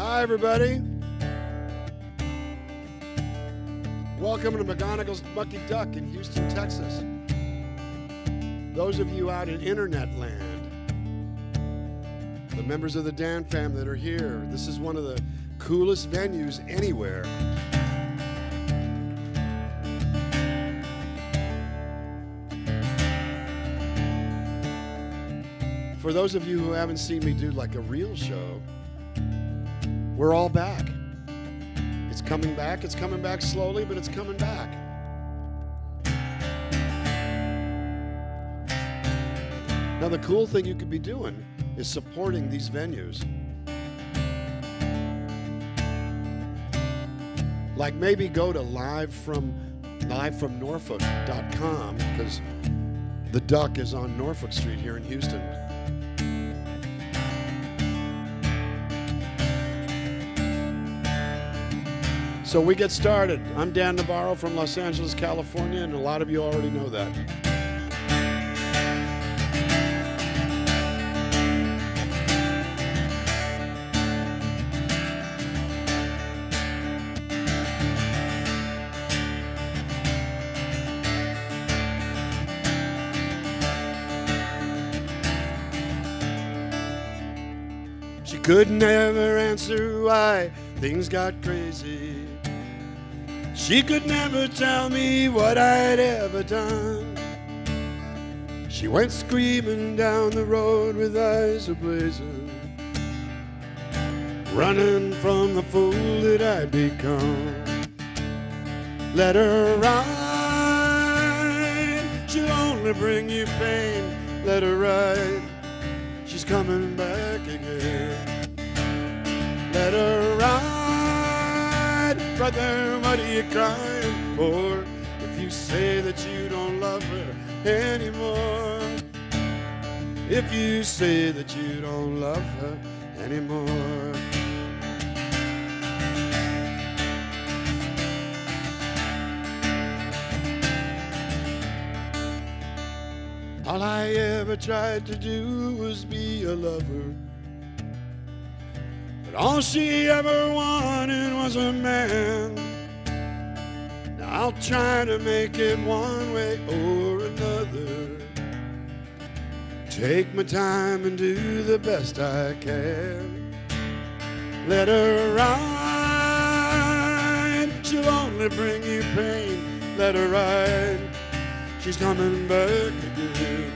Hi, everybody. Welcome to McGonagall's Mucky Duck in Houston, Texas. Those of you out in internet land, the members of the Dan fam that are here, this is one of the coolest venues anywhere. For those of you who haven't seen me do like a real show, we're all back. It's coming back. It's coming back slowly, but it's coming back. Now, the cool thing you could be doing is supporting these venues. Like maybe go to livefromnorfolk.com, because the Duck is on Norfolk Street here in Houston. So we get started. I'm Dan Navarro from Los Angeles, California, and a lot of you already know that. She could never answer why things got crazy. She could never tell me what I'd ever done. She went screaming down the road with eyes ablazing, running from the fool that I'd become. Let her ride, she'll only bring you pain. Let her ride, she's coming back again. Let her ride. Brother, what are you crying for? If you say that you don't love her anymore, if you say that you don't love her anymore. All I ever tried to do was be a lover, but all she ever wanted was a man. Now I'll try to make it one way or another, take my time and do the best I can. Let her ride, she'll only bring you pain. Let her ride, she's coming back again.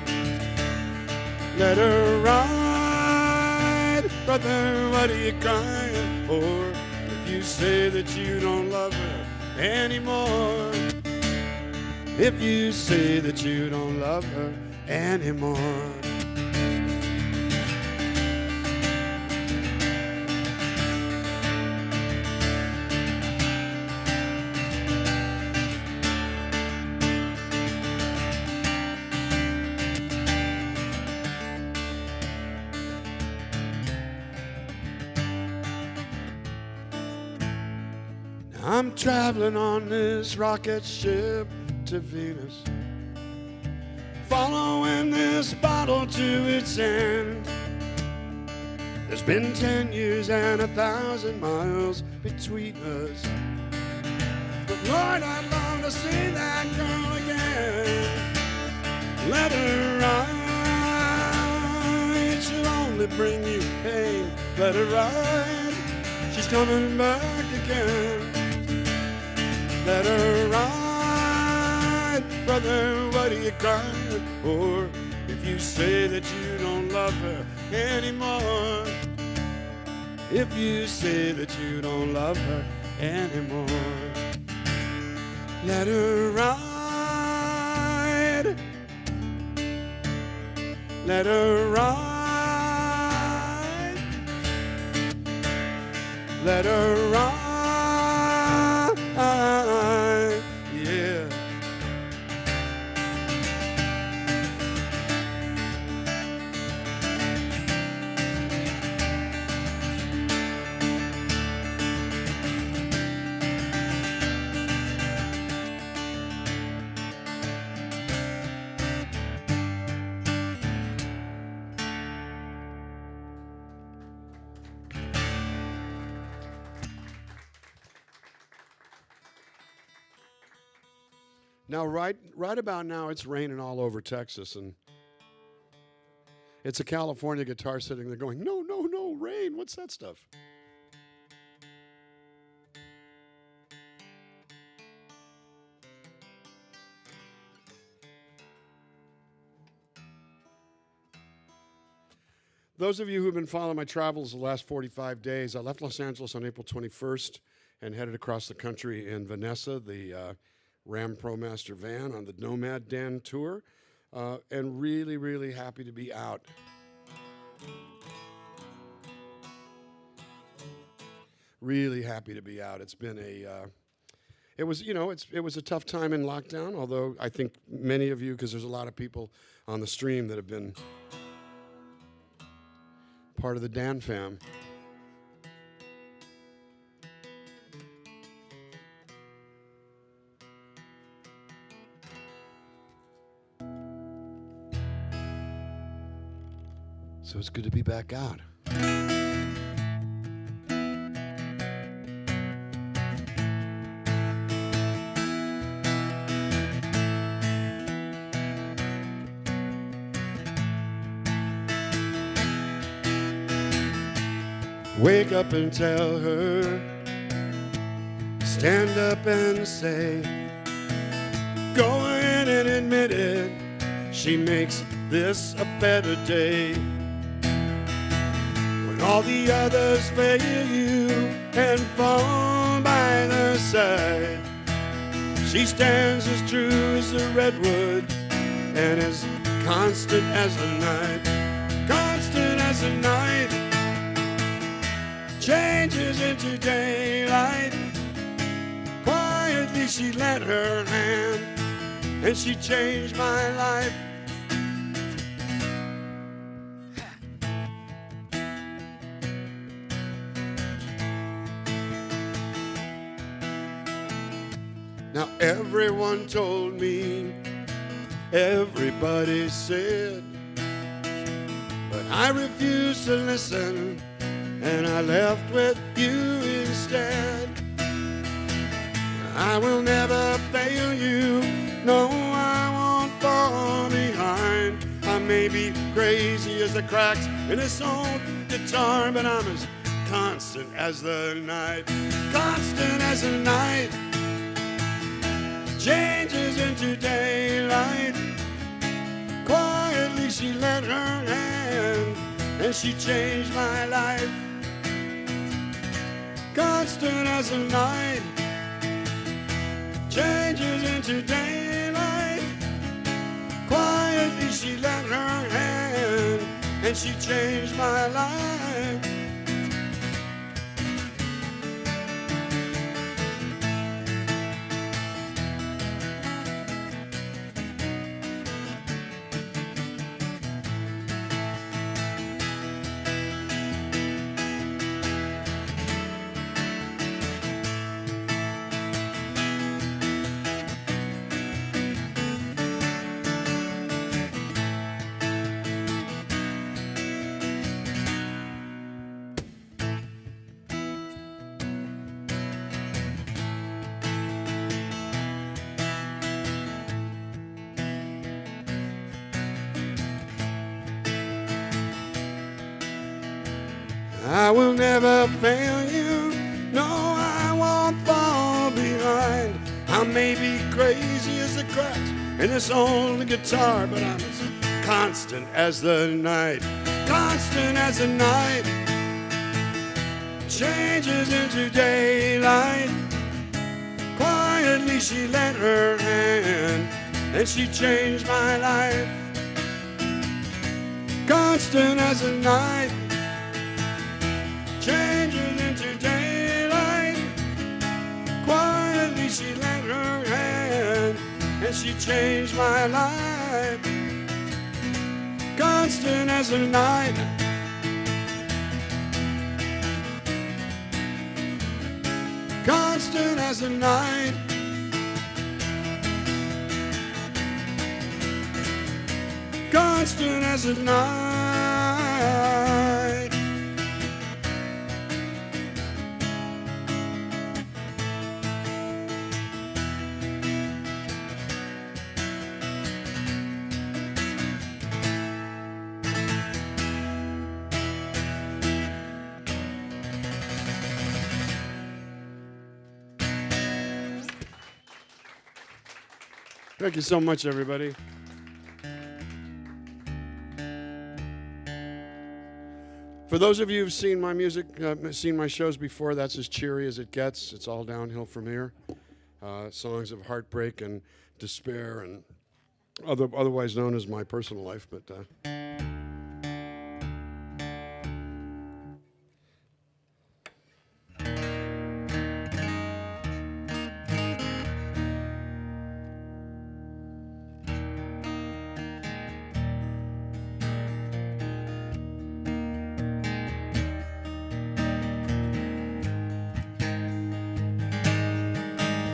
Let her ride, brother, what are you crying for? If you say that you don't love her anymore, if you say that you don't love her anymore. I'm traveling on this rocket ship to Venus, following this bottle to its end. There's been 10 years and 1,000 miles between us, but Lord, I'd love to see that girl again. Let her ride, she'll only bring you pain. Let her ride, she's coming back again. Let her ride, brother, what are you crying for? If you say that you don't love her anymore, if you say that you don't love her anymore. Let her ride, let her ride, let her ride. Yeah. Now, right about now, it's raining all over Texas, and it's a California guitar sitting there going, no, no, no, rain, what's that stuff? Those of you who've been following my travels the last 45 days, I left Los Angeles on April 21st and headed across the country in Vanessa, the Ram ProMaster van on the Nomad Dan tour, and really, really happy to be out. Really happy to be out. It's been it was a tough time in lockdown, although I think many of you, because there's a lot of people on the stream that have been part of the Dan fam. So it's good to be back out. Wake up and tell her, stand up and say, go ahead and admit it, she makes this a better day. When all the others fail you and fall by the side, she stands as true as a redwood and as constant as a night, constant as a night. Changes into daylight. Quietly she lent her hand, and she changed my life. Now everyone told me, everybody said, but I refused to listen, and I left with you instead. I will never fail you, no, I won't fall behind. I may be crazy as the cracks in this old guitar, but I'm as constant as the night, constant as the night. Changes into daylight. Quietly she lent her hand, and she changed my life. Constant as a night, changes into daylight. Quietly she lent her hand, and she changed my life. I will never fail you, no, I won't fall behind. I may be crazy as the cracks in this old guitar, but I'm as constant as the night, constant as the night. Changes into daylight. Quietly she lent her hand, and she changed my life. Constant as the night. Changes into daylight. Quietly she lent her hand, and she changed my life. Constant as the night. Constant as the night. Constant as the night. Thank you so much, everybody. For those of you who've seen my music, seen my shows before, that's as cheery as it gets. It's all downhill from here. Songs of heartbreak and despair, and otherwise known as my personal life. But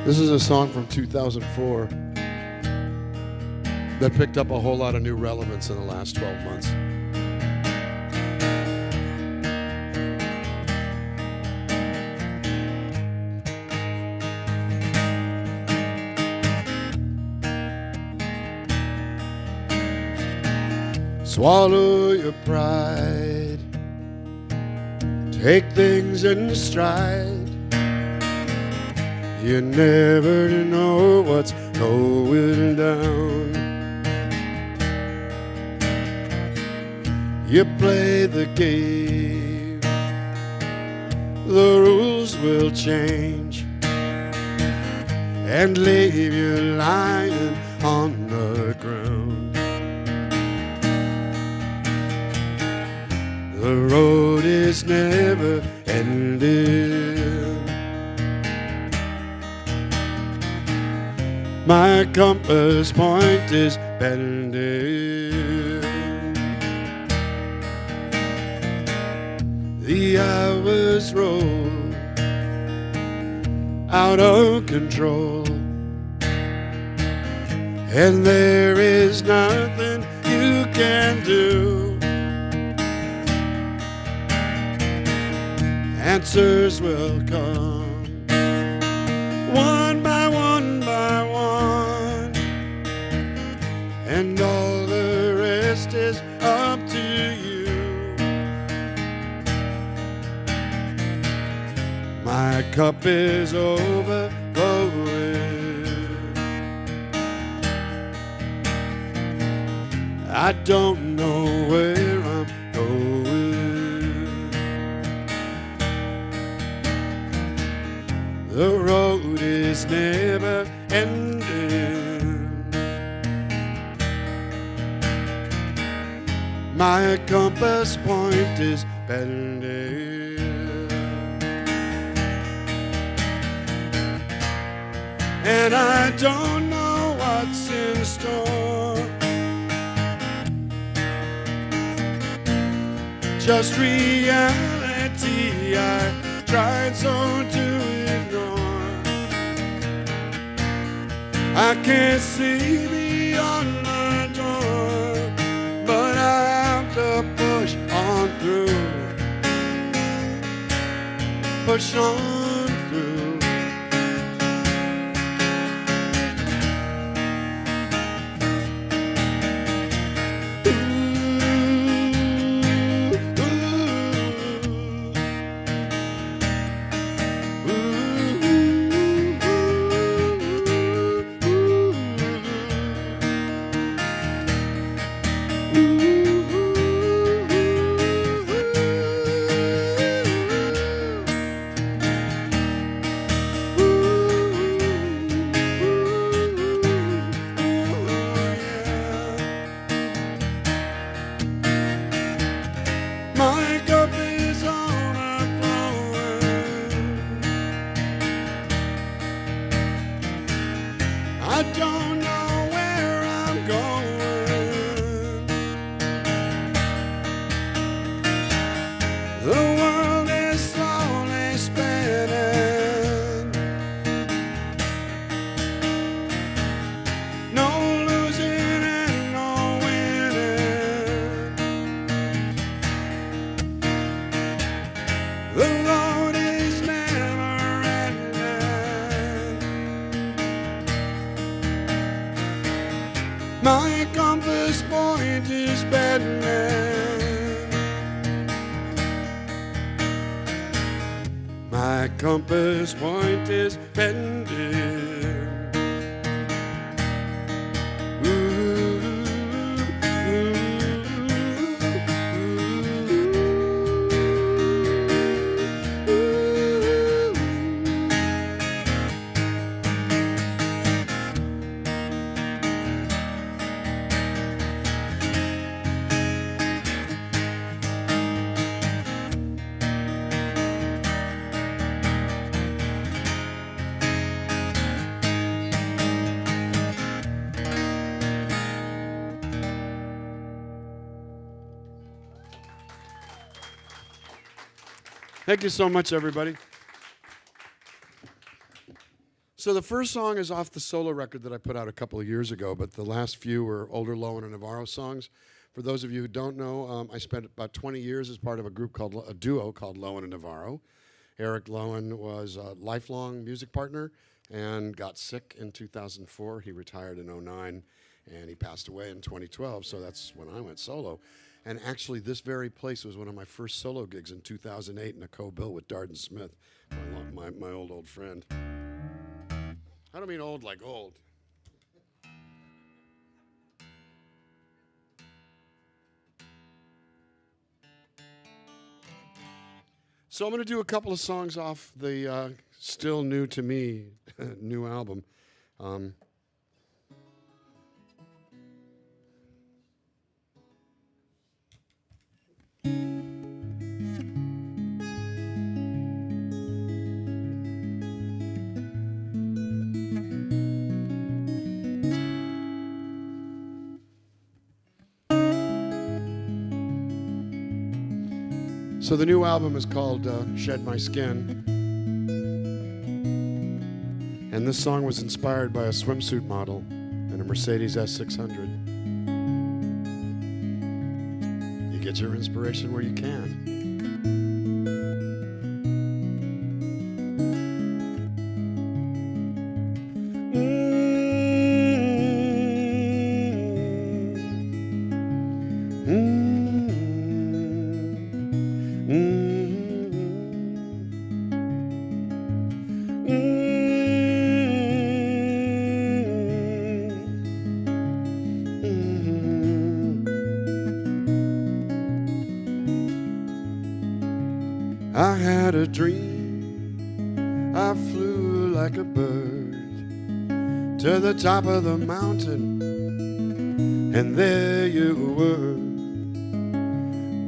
this is a song from 2004 that picked up a whole lot of new relevance in the last 12 months. Swallow your pride, take things in stride. You never know what's going down. You play the game, the rules will change and leave you lying on the ground. The road is never ending. My compass point is bending. The hours roll out of control, and there is nothing you can do. Answers will come one by one by one, and all the rest is up to you. My cup is overflowing. I don't know where I'm going. The road is never ending. My compass point is bending. And I don't know what's in store. Just reality I tried so to ignore. I can't see beyond the door, but I have to push on through. Push on through. My cup is overflowing. I don't know where I'm going. The world is slowly spinning. No losing and no winning. The road is never ending. My compass point is bending. My compass point is bending. Thank you so much, everybody. So the first song is off the solo record that I put out a couple of years ago, but the last few were older Lowen and Navarro songs. For those of you who don't know, I spent about 20 years as part of a duo called Lowen and Navarro. Eric Lowen was a lifelong music partner and got sick in 2004. He retired in 2009, and he passed away in 2012, so that's when I went solo. And actually, this very place was one of my first solo gigs in 2008 in a co-bill with Darden Smith, my old friend. I don't mean old like old. So I'm going to do a couple of songs off the still new to me new album. So the new album is called Shed My Skin. And this song was inspired by a swimsuit model and a Mercedes S600. You get your inspiration where you can. I had a dream, I flew like a bird to the top of the mountain, and there you were,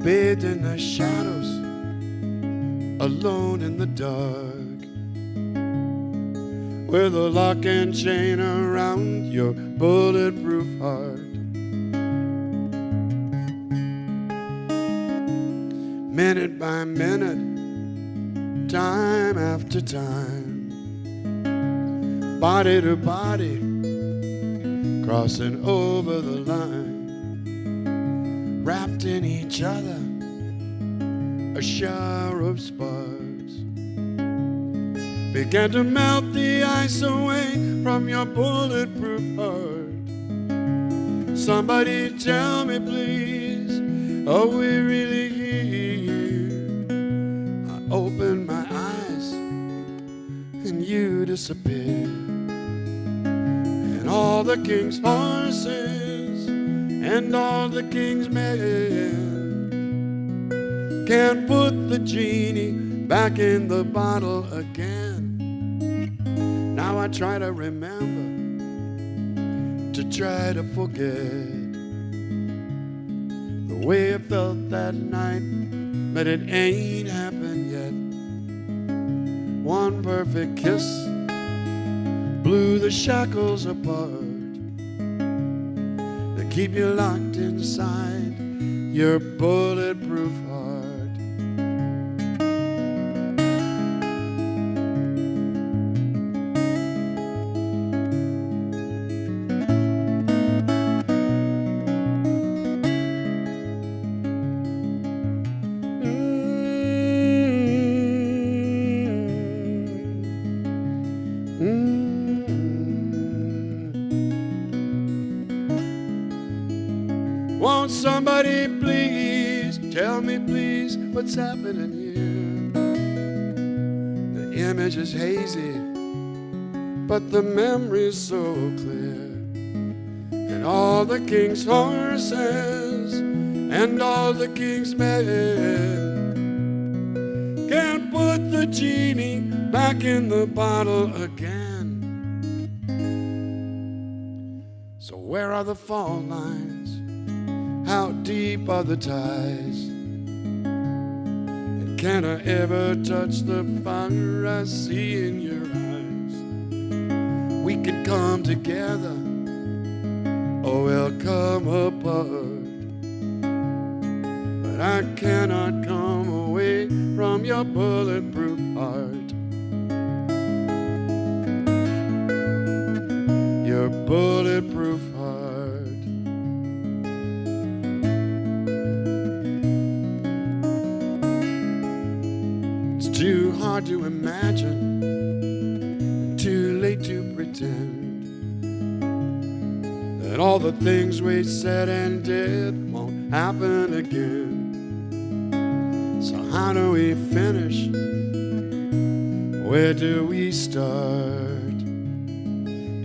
bathed in the shadows, alone in the dark, with a lock and chain around your bulletproof heart. Minute by minute, time after time, body to body, crossing over the line, wrapped in each other, a shower of sparks began to melt the ice away from your bulletproof heart. Somebody tell me please, are we really here? I opened my eyes and you disappeared, and all the king's horses and all the king's men can't put the genie back in the bottle again. Now I try to remember, to try to forget the way I felt that night, but it ain't happened yet. One perfect kiss blew the shackles apart that keep you locked inside your bulletproof heart. Won't somebody please tell me please what's happening here? The image is hazy, but the memory's so clear. And all the king's horses and all the king's men can't put the genie back in the bottle again. So where are the fault lines? How deep are the ties? And can I ever touch the fire I see in your eyes? We could come together, or we'll come apart. But but I cannot come away from your bulletproof heart. Your bulletproof heart. It's too hard to imagine, and too late to pretend that all the things we said and did won't happen again. So how do we finish? Where do we start?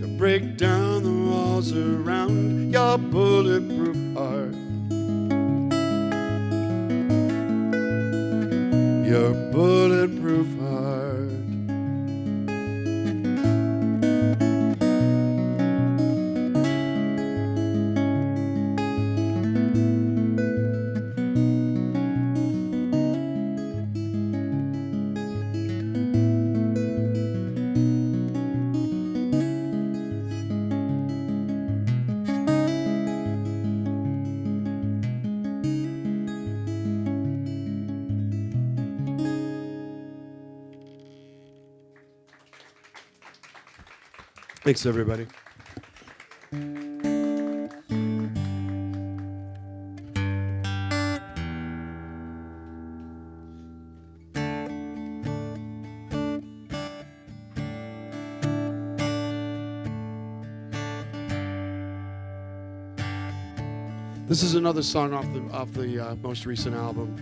To break down the walls around your bulletproof heart. Your bulletproof heart. Thanks, everybody. This is another song off the most recent album.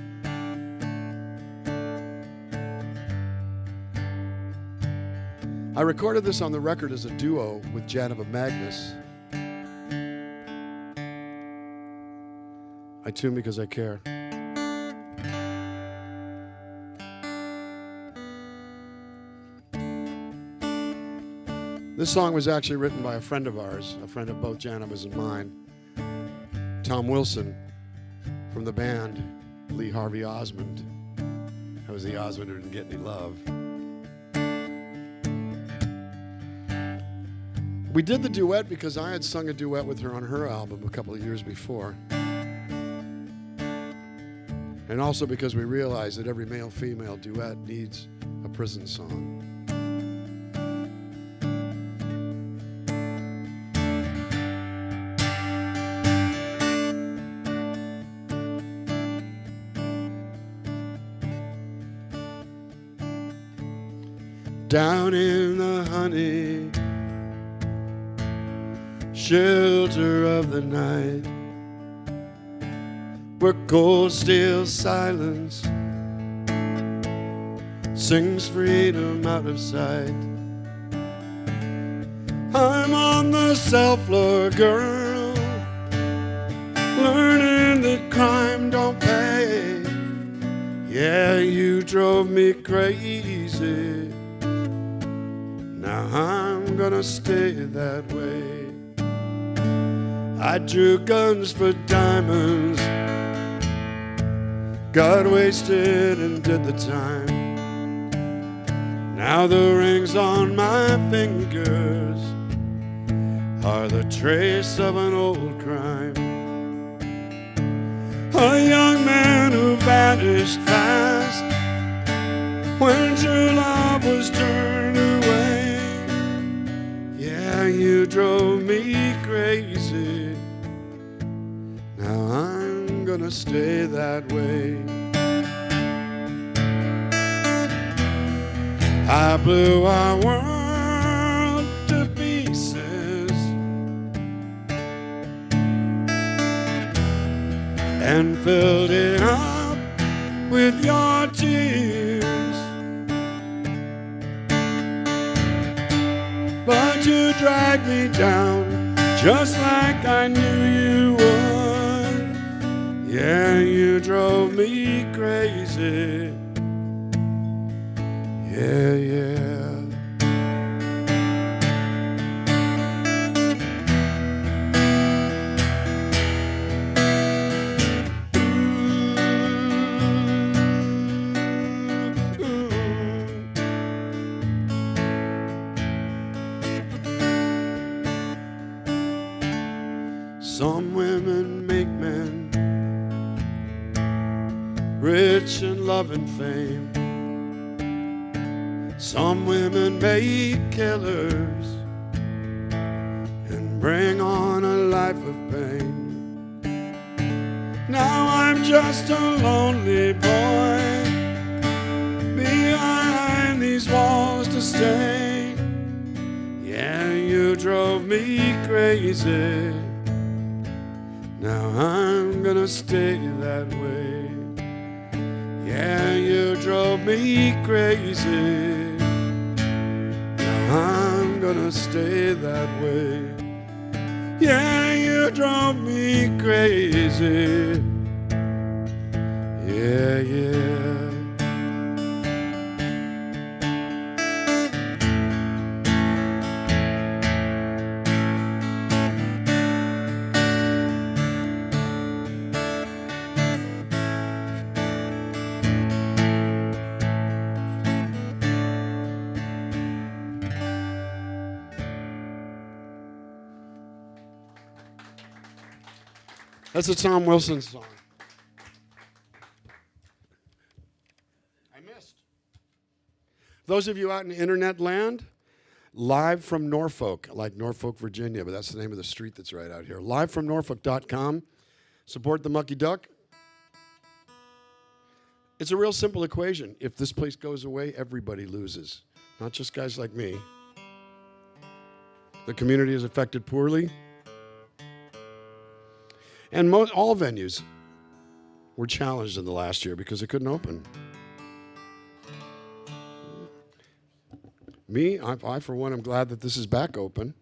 I recorded this on the record as a duo with Janova Magnus. I tune because I care. This song was actually written by a friend of ours, a friend of both Janova's and mine, Tom Wilson, from the band Lee Harvey Osmond. That was the Osmond who didn't get any love. We did the duet because I had sung a duet with her on her album a couple of years before. And also because we realized that every male-female duet needs a prison song. Down in the honey shelter of the night, where cold steel silence sings freedom out of sight. I'm on the cell floor, girl, learning that crime don't pay. Yeah, you drove me crazy. Now I'm gonna stay that way. I drew guns for diamonds, got wasted and did the time. Now the rings on my fingers are the trace of an old crime. A young man who vanished fast when true love was turned away. Yeah, you drove me crazy. Now I'm gonna stay that way. I blew our world to pieces and filled it up with your tears. But you dragged me down just like I knew you would. Yeah, you drove me crazy. Yeah, yeah. Some women make men rich in love and fame. Some women make killers and bring on a life of pain. Now I'm just a lonely boy behind these walls to stay. Yeah, you drove me crazy. Now I'm gonna stay that way. Yeah, you drove me crazy. Now I'm gonna stay that way. Yeah, you drove me crazy. Yeah, yeah. That's a Tom Wilson song. I missed. Those of you out in internet land, live from Norfolk, like Norfolk, Virginia, but that's the name of the street that's right out here. Livefromnorfolk.com. Support the Mucky Duck. It's a real simple equation. If this place goes away, everybody loses, not just guys like me. The community is affected poorly. And all venues were challenged in the last year because they couldn't open. Me, I for one, am glad that this is back open.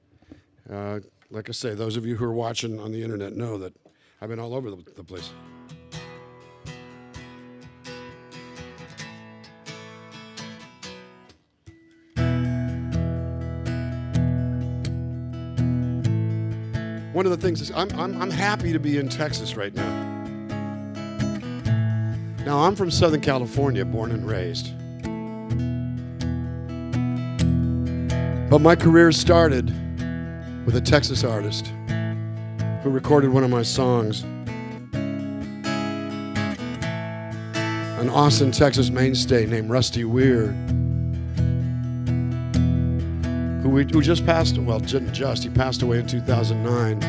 Like I say, those of you who are watching on the internet know that I've been all over the place. One of the things is I'm happy to be in Texas right now. Now, I'm from Southern California, born and raised. But my career started with a Texas artist who recorded one of my songs. An Austin, Texas mainstay named Rusty Weir, who just passed, well, didn't just, he passed away in 2009.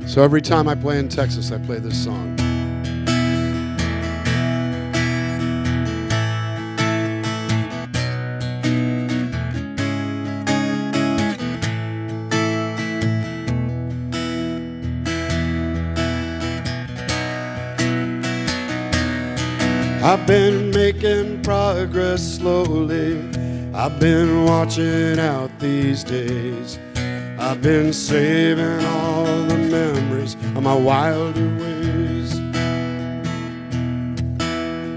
So every time I play in Texas, I play this song. I've been making progress slowly. I've been watching out these days. I've been saving all the memories of my wilder ways.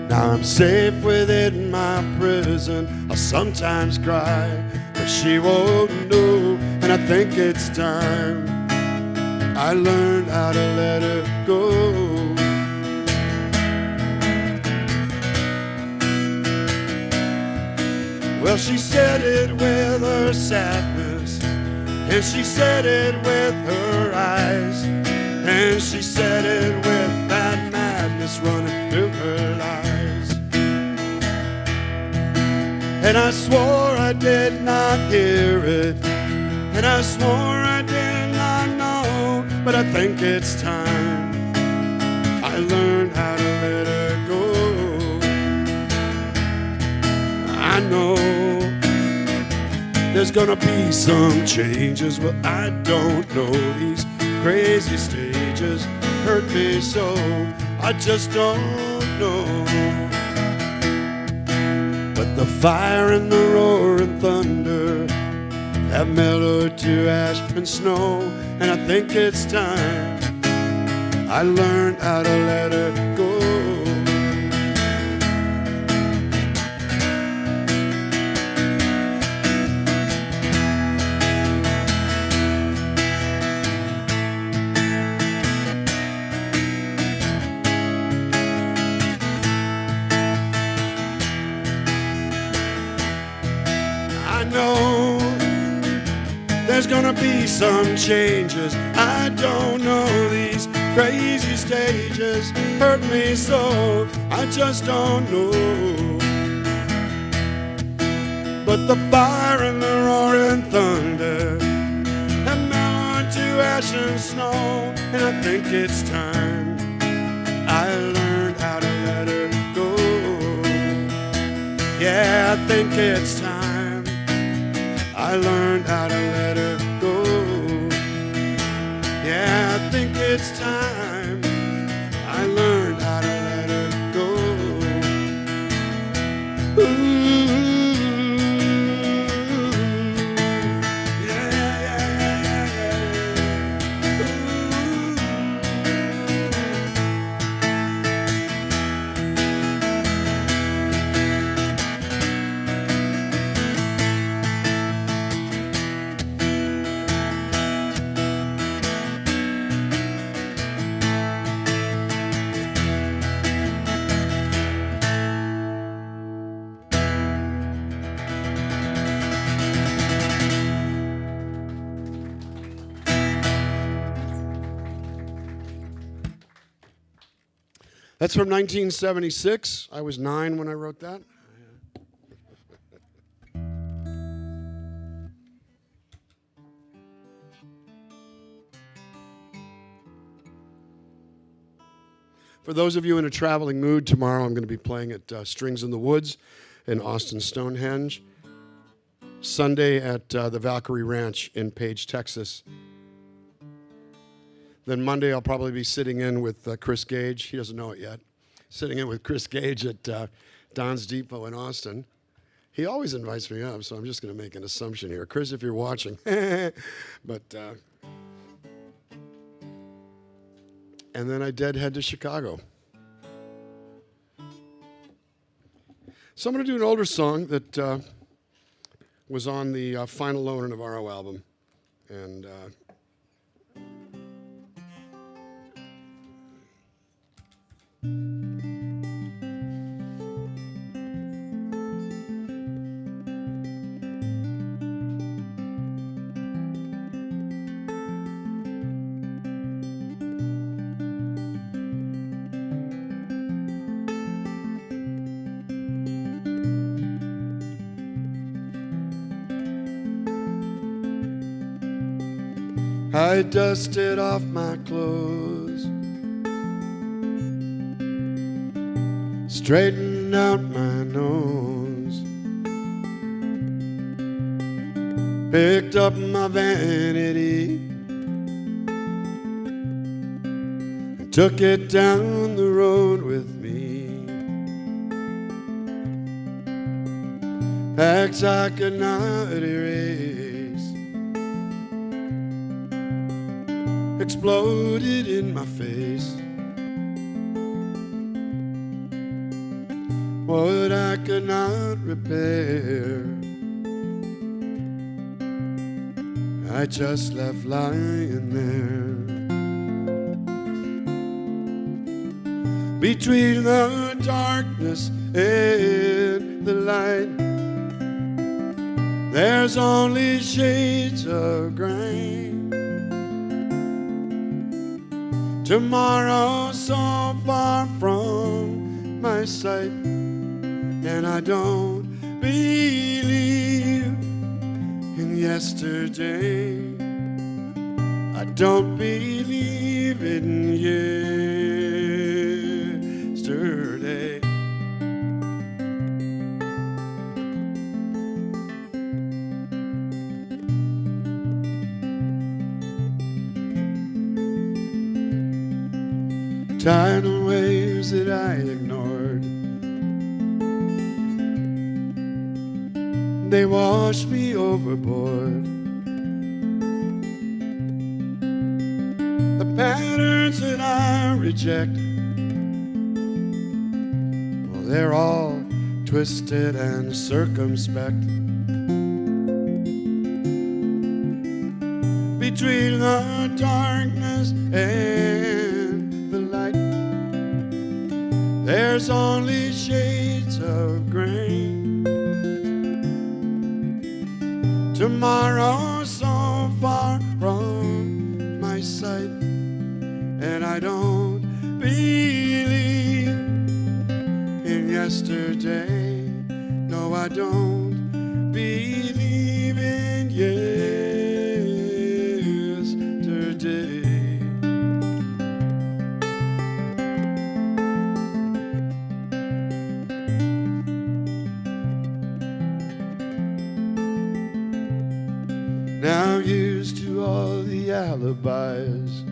Now I'm safe within my prison. I sometimes cry, but she won't know. And I think it's time I learned how to let her go. Well, she said it with her sadness, and she said it with her eyes, and she said it with that madness running through her eyes. And I swore I did not hear it, and I swore I did not know, but I think it's time I learned how to let her go. I know there's gonna be some changes, but I don't know. These crazy stages hurt me so, I just don't know. But the fire and the roaring thunder have mellowed to ash and snow, and I think it's time I learned how to let her go. There's gonna be some changes. I don't know, these crazy stages hurt me so. I just don't know. But the fire and the roaring thunder have mellowed to ash and snow, and I think it's time I learned how to let her go. Yeah, I think it's time I learned how to let her go. Yeah, I think it's time I learned how to let her go. Ooh. That's from 1976. I was 9 when I wrote that. For those of you in a traveling mood, tomorrow I'm going to be playing at Strings in the Woods in Austin Stonehenge. Sunday at the Valkyrie Ranch in Page, Texas. Then Monday I'll probably be sitting in with Chris Gage. He doesn't know it yet. Sitting in with Chris Gage at Don's Depot in Austin. He always invites me up, so I'm just going to make an assumption here. Chris, if you're watching. But and then I deadhead to Chicago. So I'm going to do an older song that was on the final Loner Navarro album. And I dusted off my clothes, straightened out my nose, picked up my vanity, and took it down the road with me. Acts I could not erase exploded in my face. What I could not repair, I just left lying there. Between the darkness and the light, there's only shades of gray. Tomorrow so far from my sight, and I don't believe in yesterday. I don't believe in yesterday. Tidal waves that I ignored, they wash me overboard. The patterns that I reject, well, they're all twisted and circumspect. Between the darkness and the light, there's only shades of gray. Tomorrow so far from my sight, and I don't believe in yesterday. No, I don't believe in yesterday. Now here's to all the alibis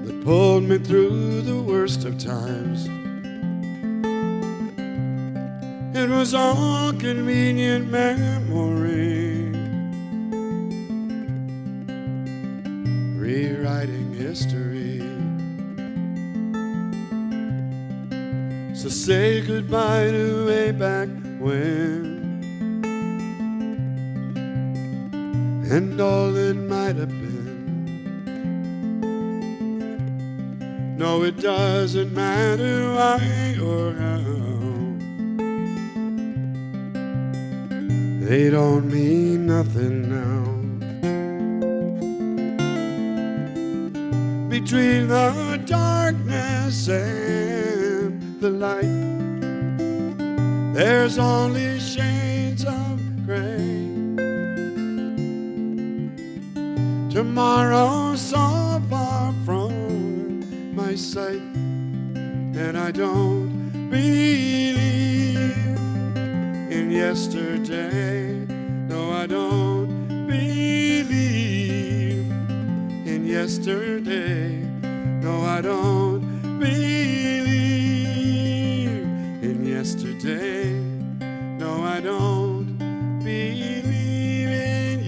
that pulled me through the worst of times. It was all convenient memory, rewriting history. So say goodbye to way back when, and all that might have been. No, it doesn't matter why or how. They don't mean nothing now. Between the darkness and the light, there's only shades of gray. Tomorrow's so far from my sight, and I don't believe in yesterday. No, I don't believe in yesterday. No, I don't believe in yesterday. No, I don't believe in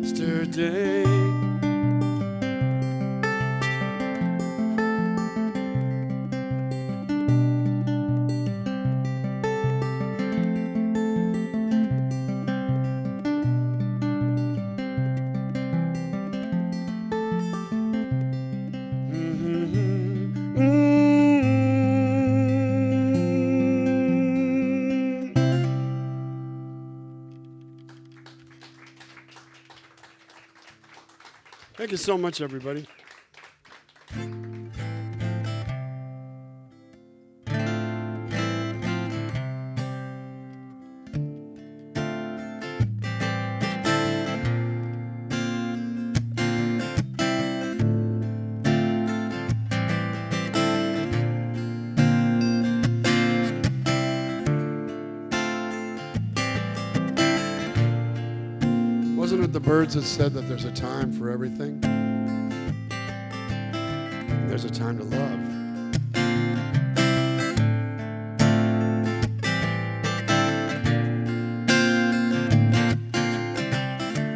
yesterday. Thank you so much, everybody. Wasn't it the Birds that said that there's a time for everything? And there's a time to love.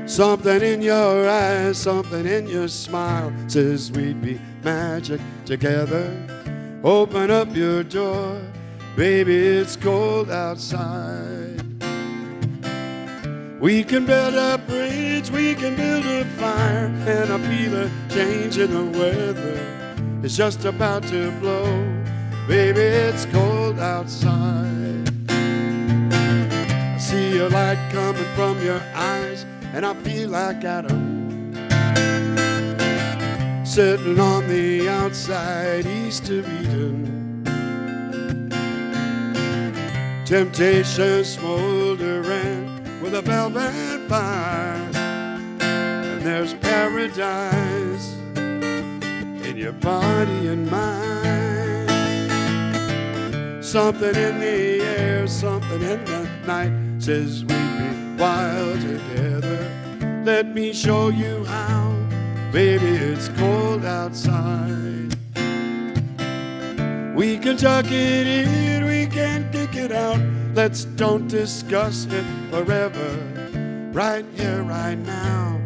Something in your eyes, something in your smile says we'd be magic together. Open up your door, baby, it's cold outside. We can build a bridge, we can build a fire, and I feel a change in the weather. It's just about to blow, baby, it's cold outside. I see a light coming from your eyes, and I feel like Adam, sitting on the outside east of Eden. Temptation smoldering with a velvet fire, and there's paradise in your body and mind. Something in the air, something in the night says we'd be wild together. Let me show you how, baby, it's cold outside. We can tuck it in, we can kick it out. Let's don't discuss it forever. Right here, right now,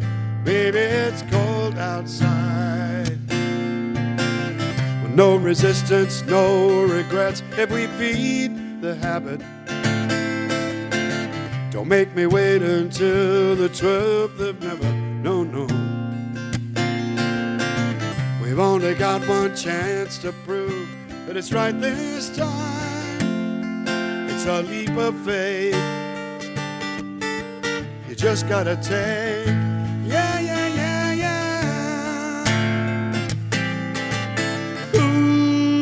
baby, it's cold outside. With no resistance, no regrets, if we feed the habit. Don't make me wait until the 12th of never. No, no. We've only got one chance to prove that it's right this time. It's a leap of faith, just gotta take. Yeah, yeah, yeah, yeah. Ooh.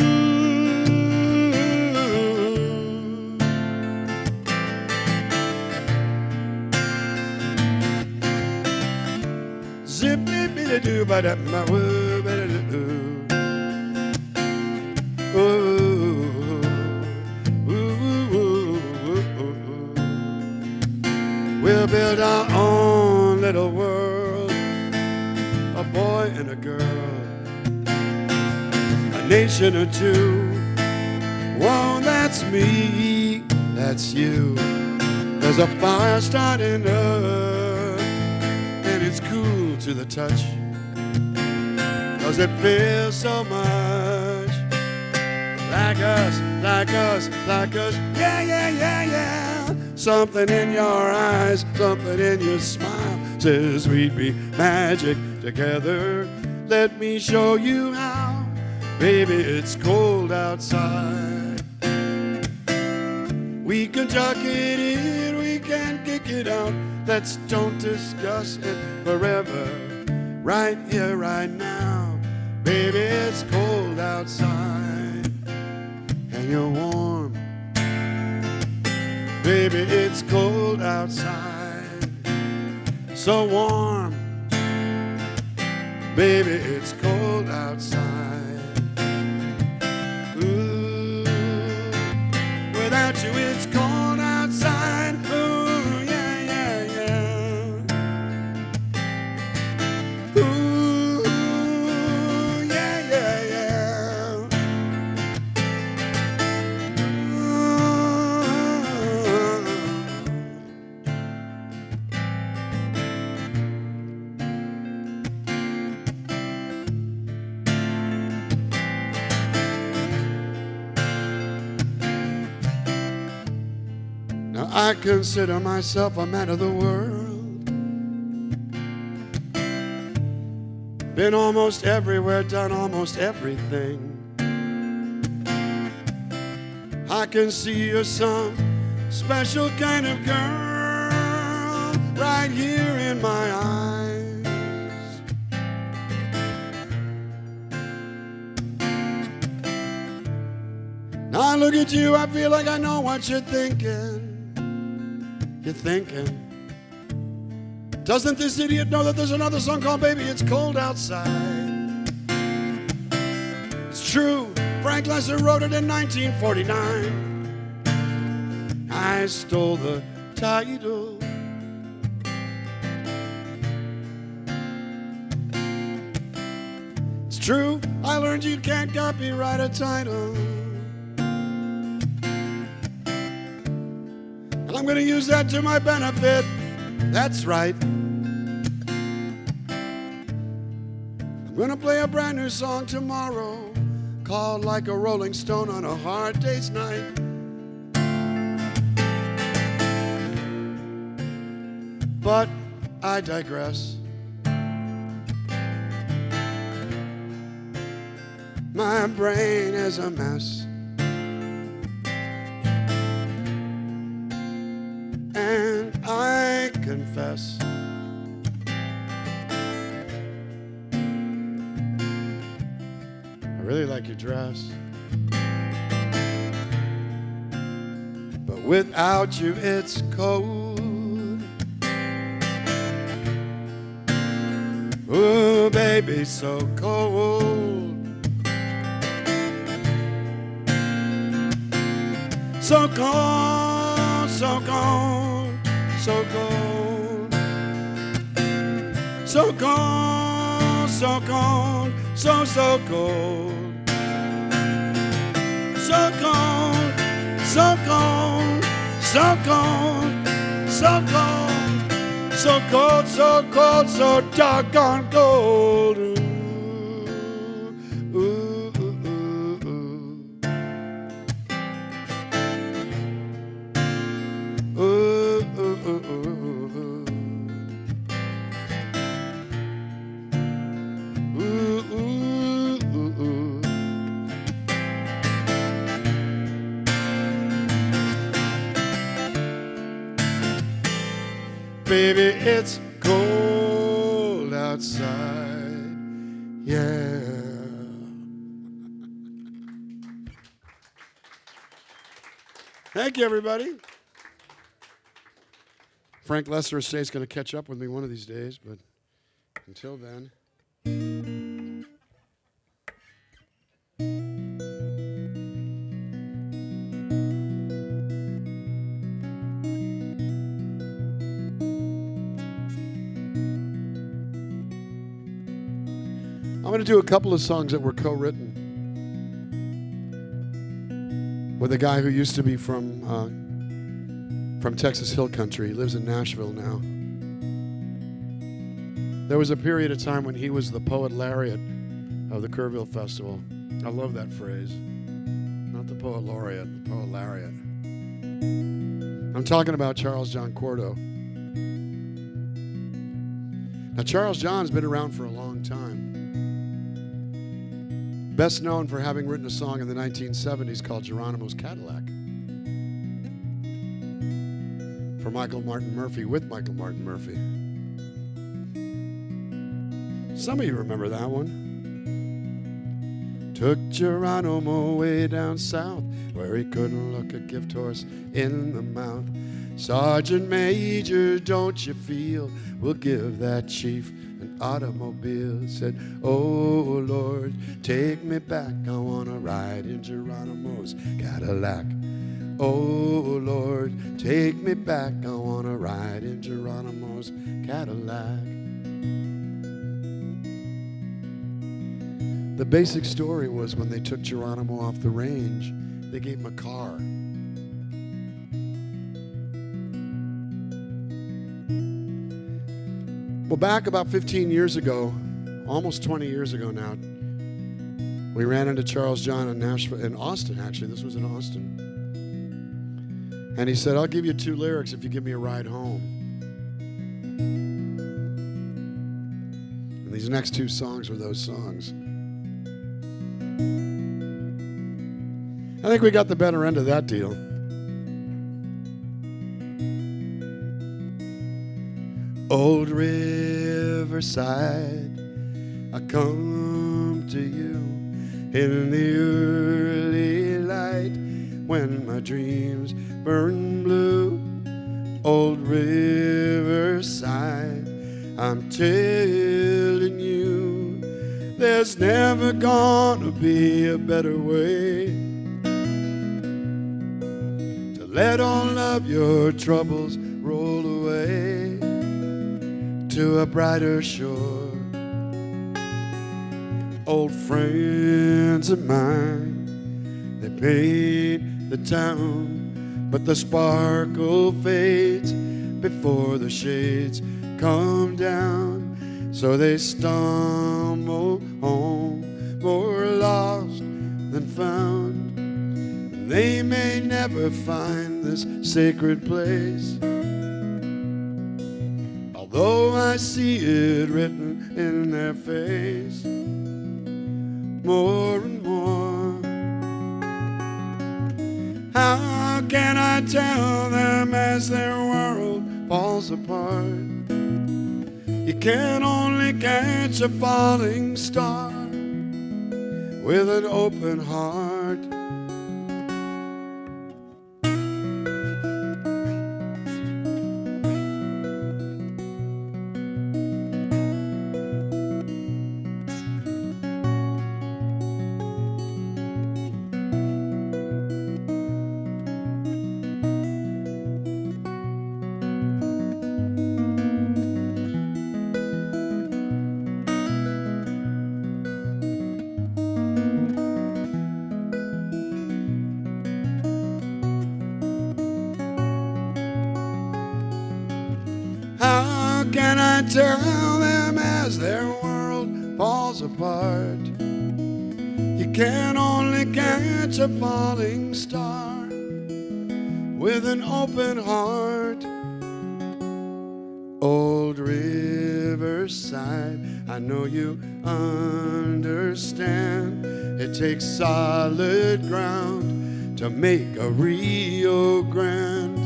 Zippy-biddy-doo, ba-da-ma-woo, ba-da-doo. We'll build our own little world, a boy and a girl, a nation or two. Whoa, that's me, that's you. There's a fire starting up, and it's cool to the touch, 'cause it feels so much like us, like us, like us. Yeah, yeah, yeah, yeah. Something in your eyes, something in your smile says we'd be magic together. Let me show you how. Baby, it's cold outside. We can tuck it in, we can kick it out. Let's don't discuss it forever. Right here, right now. Baby, it's cold outside, and you're warm. Baby, it's cold outside, so warm. Baby, it's cold outside. Ooh, without you, it's cold outside. Ooh, yeah, yeah, yeah. Ooh, yeah, yeah, yeah. Now I consider myself a man of the world. Been almost everywhere, done almost everything. I can see you're some special kind of girl right here in my eyes. Now I look at you, I feel like I know what you're thinking. You're thinking, doesn't this idiot know that there's another song called Baby, It's Cold Outside? It's true, Frank Lesser wrote it in 1949. I stole the title. It's true, I learned you can't copyright a title. And I'm gonna use that to my benefit. That's right. I'm gonna play a brand new song tomorrow called Like a Rolling Stone on a Hard Day's Night. But I digress. My brain is a mess. And I confess, I really like your dress, but without you it's cold. Ooh, baby, so cold. So cold, so cold, so cold. So cold, so cold, so cold. So cold, so cold, so cold, so cold. So cold, so cold, so doggone cold. Ooh, ooh, ooh, ooh, ooh. Ooh, ooh, ooh, ooh, ooh. Ooh, ooh, ooh, ooh. baby, it's cold outside. Yeah. Thank you, everybody. Frank Lester Estate's going to catch up with me one of these days, but until then. I'm going to do a couple of songs that were co-written with a guy who used to be from Texas Hill Country. He lives in Nashville now. There was a period of time when he was the poet laureate of the Kerrville Festival. I love that phrase. Not the poet laureate, the poet laureate. I'm talking about Charles John Cordo. Now, Charles John's been around for a long time. Best known for having written a song in the 1970s called Geronimo's Cadillac for Michael Martin Murphey, with Michael Martin Murphy. Some of you remember that one. Took Geronimo way down south where he couldn't look a gift horse in the mouth. Sergeant Major, don't you feel we'll give that chief an automobile? Said, oh Lord, take me back, I wanna ride in Geronimo's Cadillac. Oh Lord, take me back, I wanna ride in Geronimo's Cadillac. The basic story was when they took Geronimo off the range, they gave him a car. Well, back about 15 years ago, almost 20 years ago now, we ran into Charles John in Nashville, in Austin, actually. This was in Austin. And he said, I'll give you 2 lyrics if you give me a ride home. And these next 2 songs were those songs. I think we got the better end of that deal. Old Riverside, I come to you in the early light when my dreams burn blue. Old Riverside, I'm telling you, there's never gonna be a better way to let all of your troubles roll away to a brighter shore. Old friends of mine, they paint the town, but the sparkle fades before the shades come down. So they stumble home, more lost than found. They may never find this sacred place, although I see it written in their face more and more. How can I tell them as their world falls apart? You can only catch a falling star with an open heart. How can I tell them as their world falls apart? You can only catch a falling star with an open heart. Old Riverside, I know you understand. It takes solid ground to make a Rio Grande.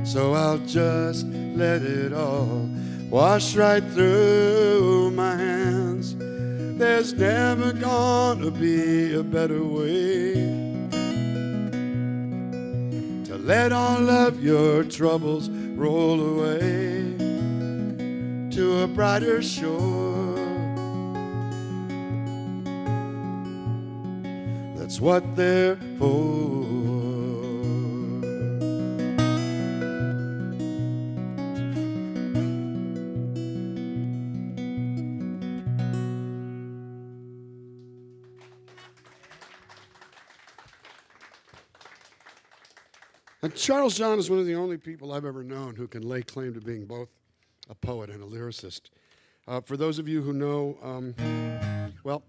So I'll just let it all wash right through my hands. There's never gonna be a better way to let all of your troubles roll away to a brighter shore. That's what they're for. And Charles John is one of the only people I've ever known who can lay claim to being both a poet and a lyricist. For those of you who know, well,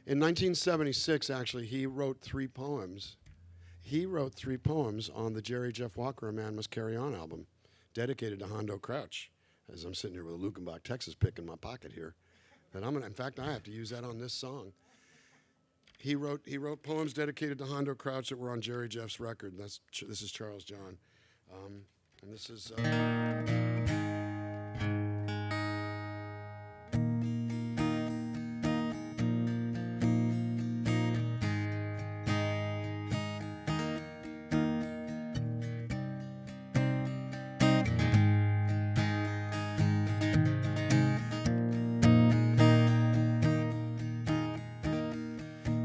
in 1976, actually, he wrote 3 poems. He wrote 3 poems on the Jerry Jeff Walker A Man Must Carry On album, dedicated to Hondo Crouch. As I'm sitting here with a Lukenbach Texas pick in my pocket here, that I'm gonna, in fact, I have to use that on this song. He wrote poems dedicated to Hondo Crouch that were on Jerry Jeff's record. This is Charles John, and this is.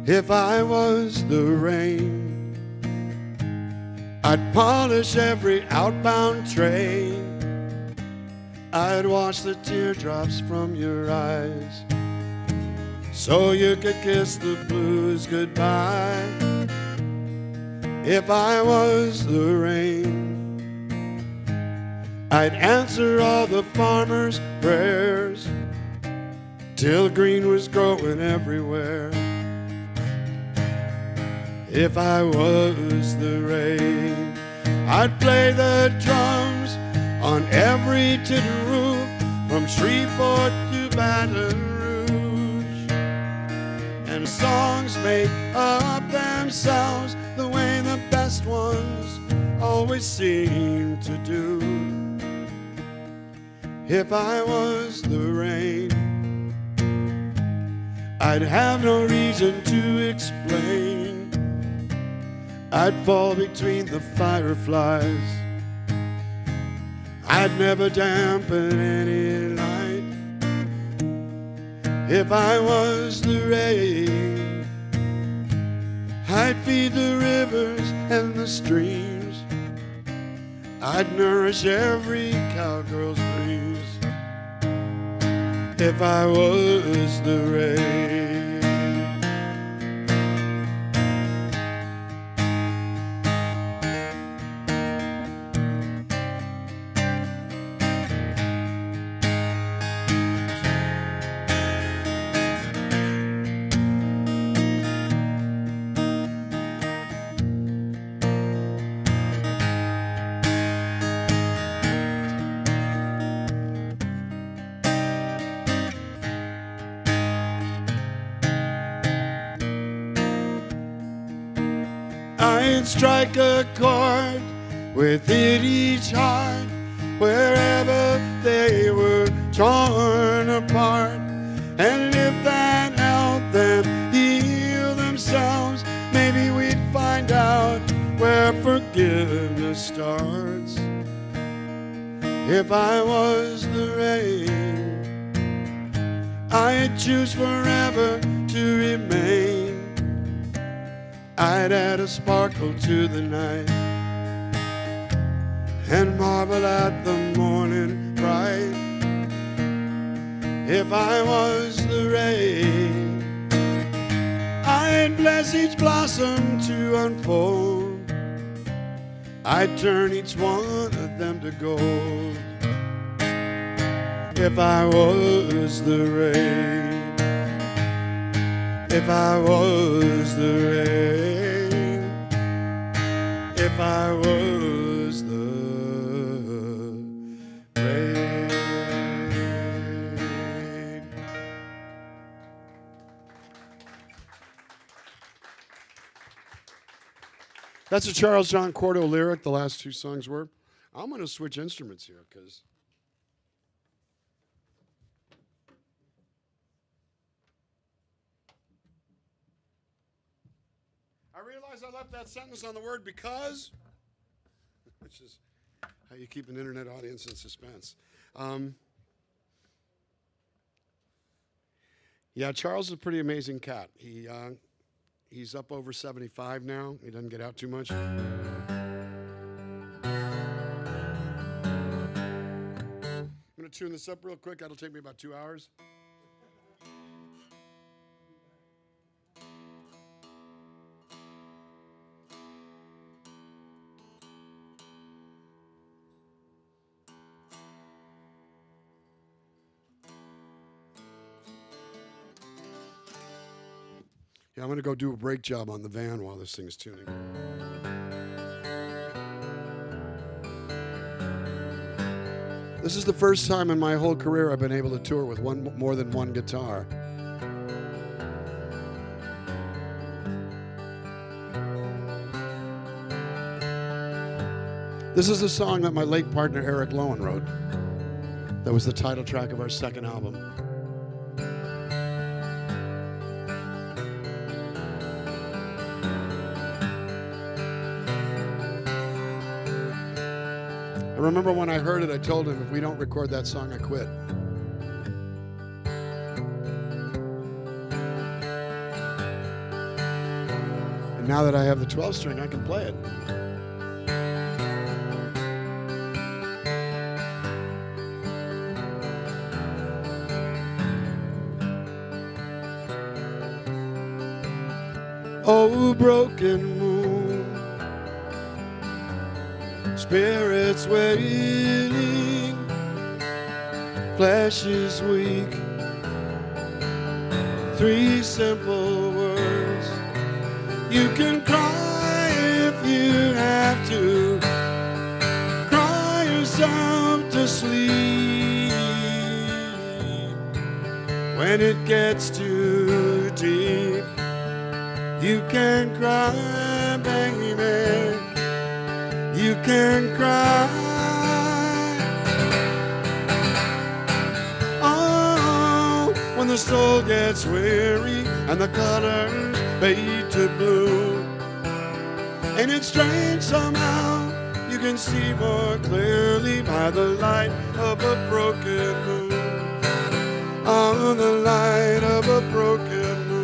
If I was the rain, I'd polish every outbound train. I'd wash the teardrops from your eyes so you could kiss the blues goodbye. If I was the rain, I'd answer all the farmers' prayers till green was growing everywhere. If I was the rain, I'd play the drums on every tin roof from Shreveport to Baton Rouge. And songs make up themselves the way the best ones always seem to do. If I was the rain, I'd have no reason to explain. I'd fall between the fireflies. I'd never dampen any light. If I was the rain, I'd feed the rivers and the streams. I'd nourish every cowgirl's dreams. If I was the rain. I'd strike a chord within each heart wherever they were torn apart. And if that helped them heal themselves, maybe we'd find out where forgiveness starts. If I was the rain, I'd choose forever to remain. I'd add a sparkle to the night and marvel at the morning bright. If I was the rain, I'd bless each blossom to unfold. I'd turn each one of them to gold. If I was the rain, if I was the rain, if I was the rain. That's a Charles John Cordo lyric. The last 2 songs were. I'm going to switch instruments here because realize I left that sentence on the word because, which is how you keep an internet audience in suspense. Yeah, Charles is a pretty amazing cat. He's up over 75 now. He doesn't get out too much. I'm going to tune this up real quick. That'll take me about 2 hours. Yeah, I'm going to go do a brake job on the van while this thing is tuning. This is the first time in my whole career I've been able to tour with more than one guitar. This is a song that my late partner Eric Lowen wrote. That was the title track of our second album. I remember when I heard it, I told him, if we don't record that song, I quit. And now that I have the 12 string, I can play it. Oh, broken moon, spirits waiting, flesh is weak. 3 simple words. You can cry if you have to, cry yourself to sleep. When it gets too deep, you can cry, baby. You can cry. Oh, when the soul gets weary and the colors fade to blue. Ain't it strange somehow you can see more clearly by the light of a broken moon. On the light of a broken moon.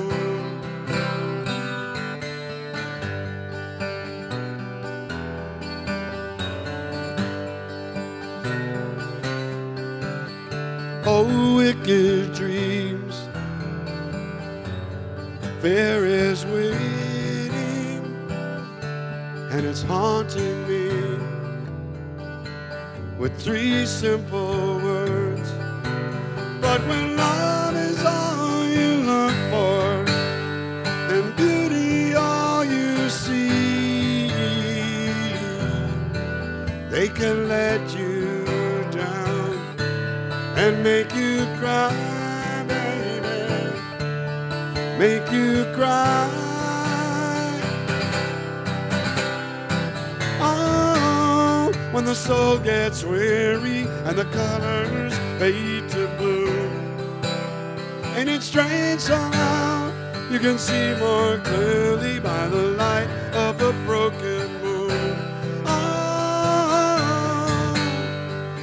Oh, wicked dreams, fear is waiting, and it's haunting me with 3 simple words. But when love is all you look for, and beauty all you see, they can let you down and make you cry, baby, make you cry. Oh, when the soul gets weary and the colors fade to blue. Ain't it strange somehow you can see more clearly by the light of a broken moon. Oh,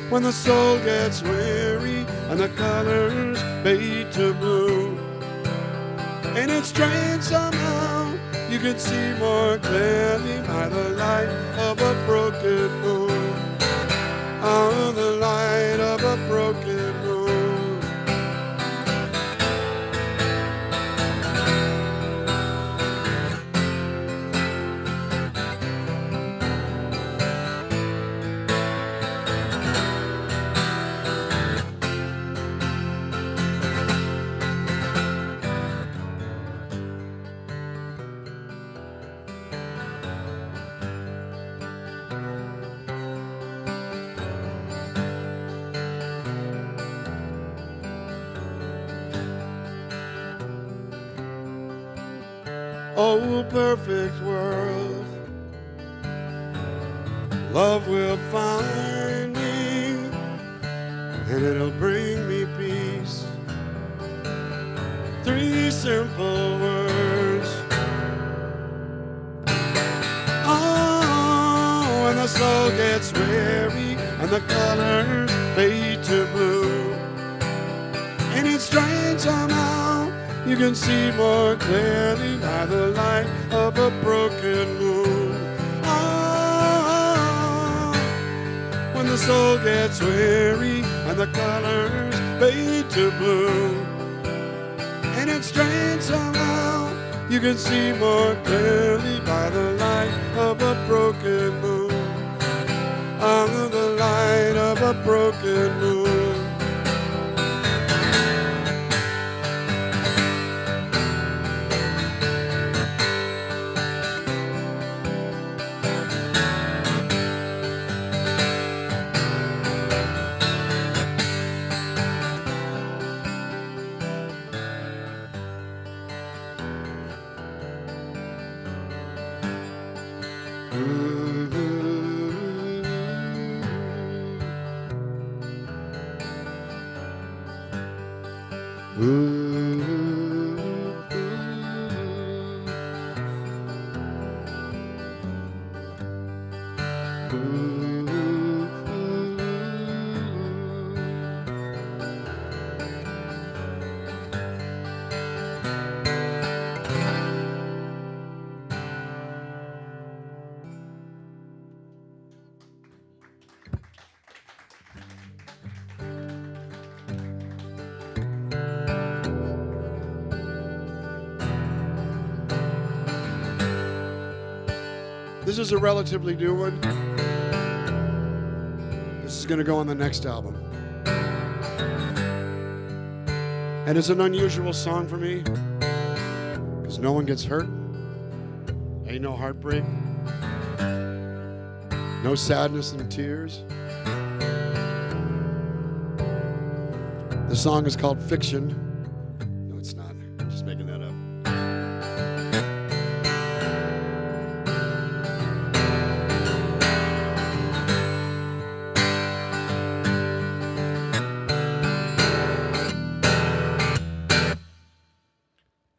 when the soul gets weary and the colors fade to blue. Ain't it strange somehow you can see more clearly by the light of a broken moon. Oh, the light of a broken moon. Oh, perfect world, love will find me, and it'll bring me peace. 3 simple words. soul gets weary and the colors fade to blue. Ain't it strange somehow you can see more clearly by the light of a broken moon? Oh, when the soul gets weary and the colors fade to blue. Ain't it strange somehow you can see more clearly by the light of a broken moon. Under the light of a broken moon. This is a relatively new one. This is going to go on the next album. And it's an unusual song for me because no one gets hurt. Ain't no heartbreak. No sadness and tears. The song is called Fiction. No, it's not. I'm just making that up.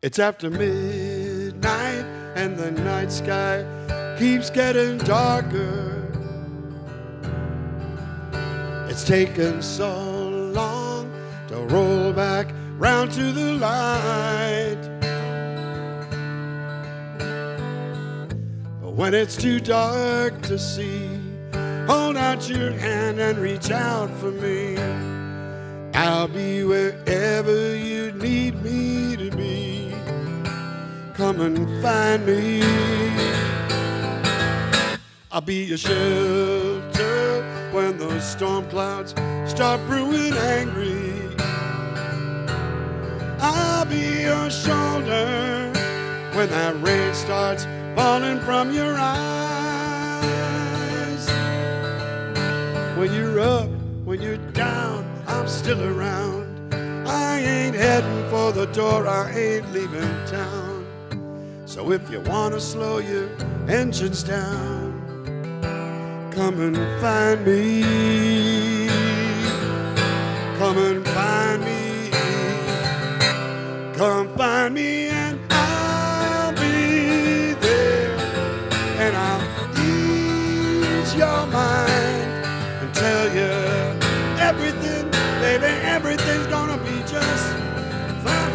It's after midnight and the night sky keeps getting darker. It's taken so long to roll back round to the light. But when it's too dark to see, hold out your hand and reach out for me. I'll be wherever you need me to be. Come and find me. I'll be your shelter when those storm clouds start brewing angry. I'll be your shoulder when that rain starts falling from your eyes. When you're up, when you're down, I'm still around. I ain't heading for the door, I ain't leaving town. So if you want to slow your engines down, come and find me. Come and find me. Come find me and I'll be there. And I'll ease your mind and tell you everything, baby, everything's gonna be just fine.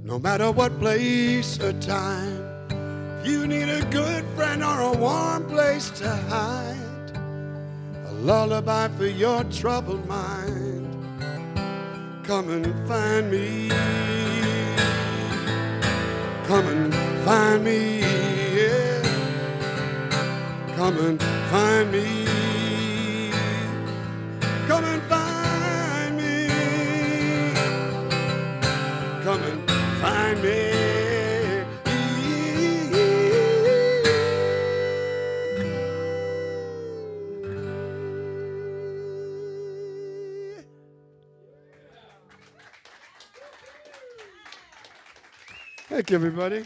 No matter what place or time, if you need a good friend or a warm place to hide, a lullaby for your troubled mind, come and find me. Come and find me, yeah. Come and find me. Come and find me. Come and find me. Thank you, everybody.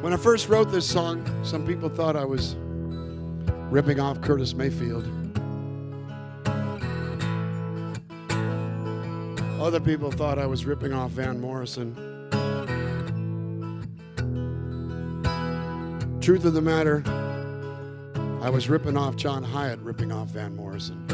When I first wrote this song, some people thought I was ripping off Curtis Mayfield. Other people thought I was ripping off Van Morrison. Truth of the matter, I was ripping off John Hyatt, ripping off Van Morrison.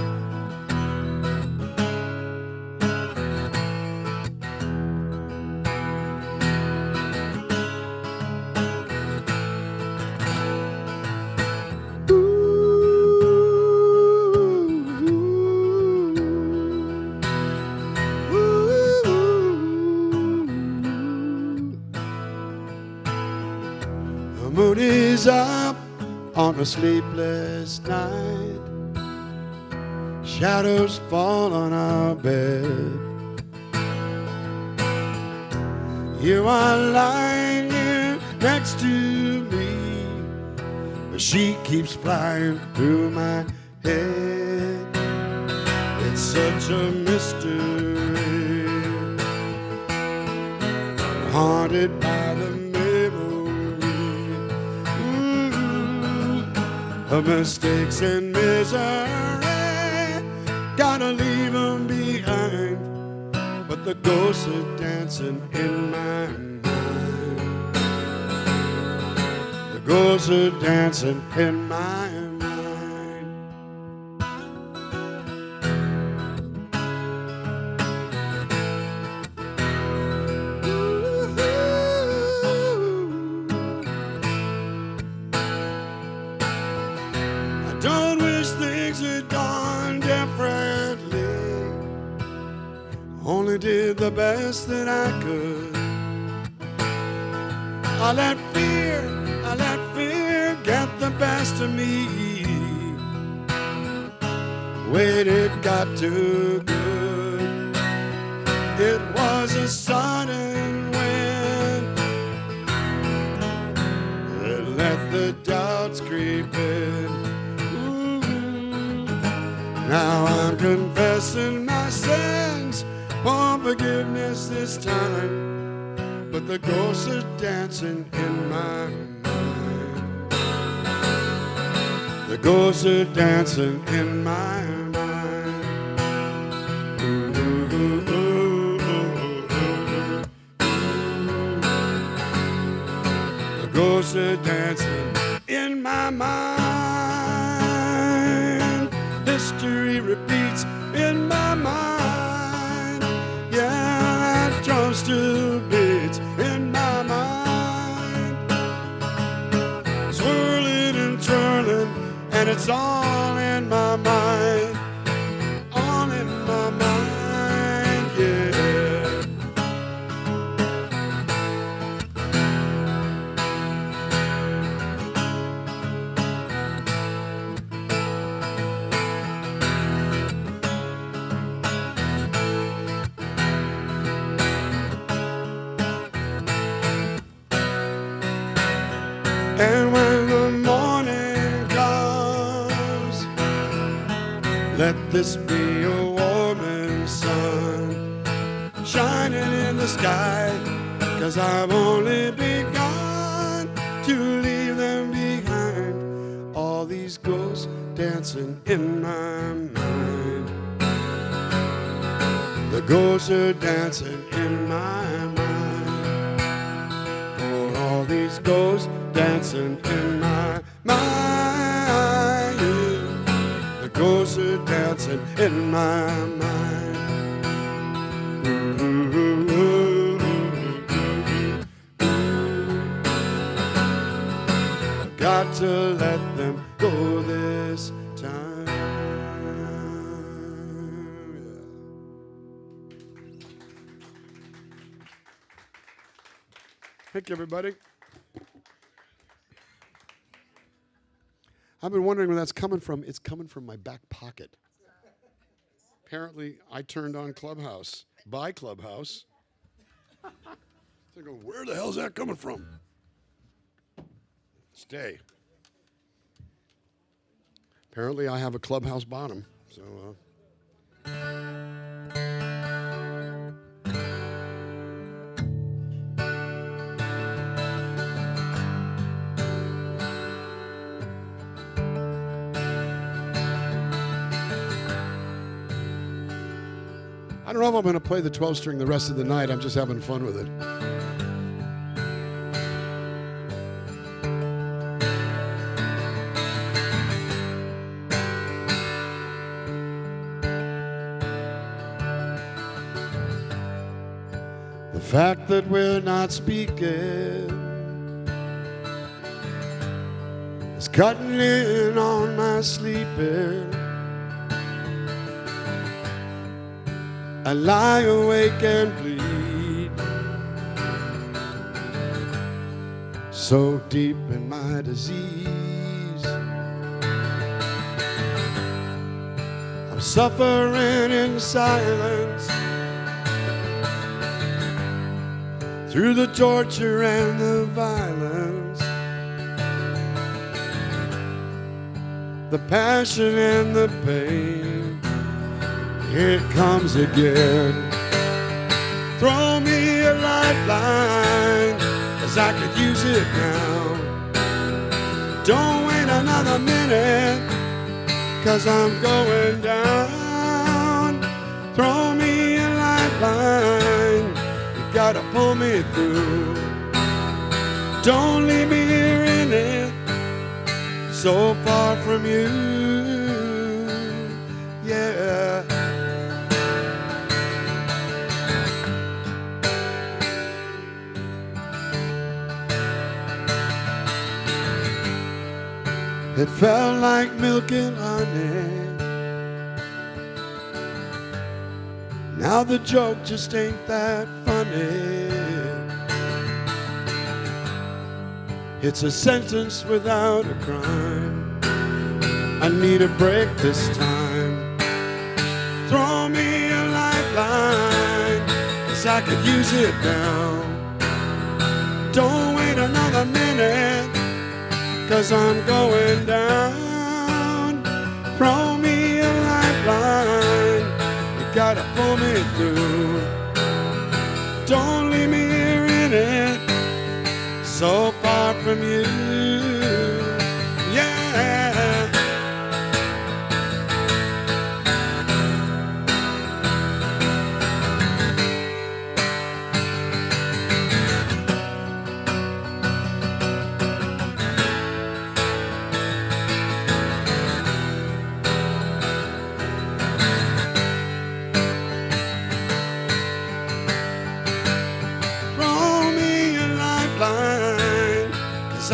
The moon is up on a sleepless night. Shadows fall on our bed. You are lying here next to me. The sheet keeps flying through my head. It's such a mystery. Haunted by the of mistakes and misery, gotta leave them behind. But the ghosts are dancing in my mind. The ghosts are dancing in my mind. Don't wish things had gone differently. Only did the best that I could. I let fear get the best of me. When it got too good, it was a sudden wind. It let the doubts creep in. Now I'm confessing my sins, for forgiveness this time. But the ghosts are dancing in my mind. The ghosts are dancing in my mind. Ooh, ooh, ooh, ooh, ooh. The ghosts are dancing in my mind. History repeats in my mind. Yeah, that drum still beats in my mind. Swirling and twirling, and it's all in my mind. All in my mind, yeah. And when the morning comes, let this be a warming sun shining in the sky. 'Cause I've only begun to leave them behind. All these ghosts dancing in my mind. The ghosts are dancing in my mind. For all these ghosts dancing in my mind. The ghosts are dancing in my mind. Ooh, ooh, ooh, ooh, ooh. Got to let them go this time. Thank you, everybody. I've been wondering where that's coming from. It's coming from my back pocket. Apparently, I turned on Clubhouse. By Clubhouse. Thinking, where the hell's that coming from? Stay. Apparently, I have a Clubhouse bottom. So, I don't know if I'm going to play the 12-string the rest of the night. I'm just having fun with it. The fact that we're not speaking is cutting in on my sleeping. I lie awake and bleed so deep in my disease. I'm suffering in silence through the torture and the violence, the passion and the pain. Here it comes again. Throw me a lifeline, 'cause I could use it now. Don't wait another minute, 'cause I'm going down. Throw me a lifeline, you gotta pull me through. Don't leave me here in it, so far from you. Yeah. It felt like milk and honey. Now the joke just ain't that funny. It's a sentence without a crime. I need a break this time. Throw me a lifeline, 'cause I could use it now. Don't wait another minute, 'cause I'm going down. Throw me a lifeline, you gotta pull me through. Don't leave me here in it, so far from you. Yeah.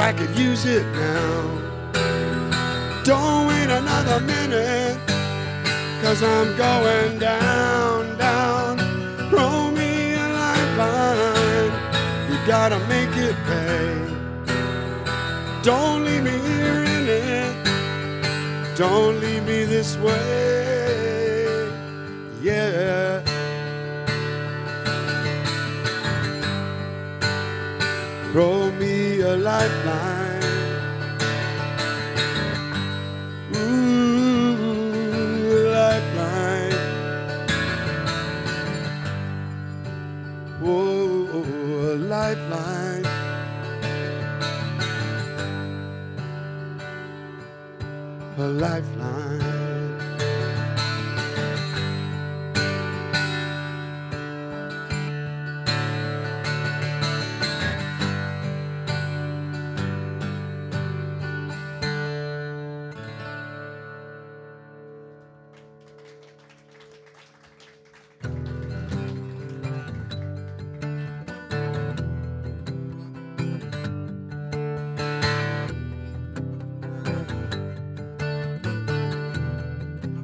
I could use it now. Don't wait another minute, 'cause I'm going down, down. Throw me a lifeline, you gotta make it pay. Don't leave me here in it, don't leave me this way. Yeah. Throw me a lifeline. Ooh, a lifeline. Whoa, a lifeline. A lifeline.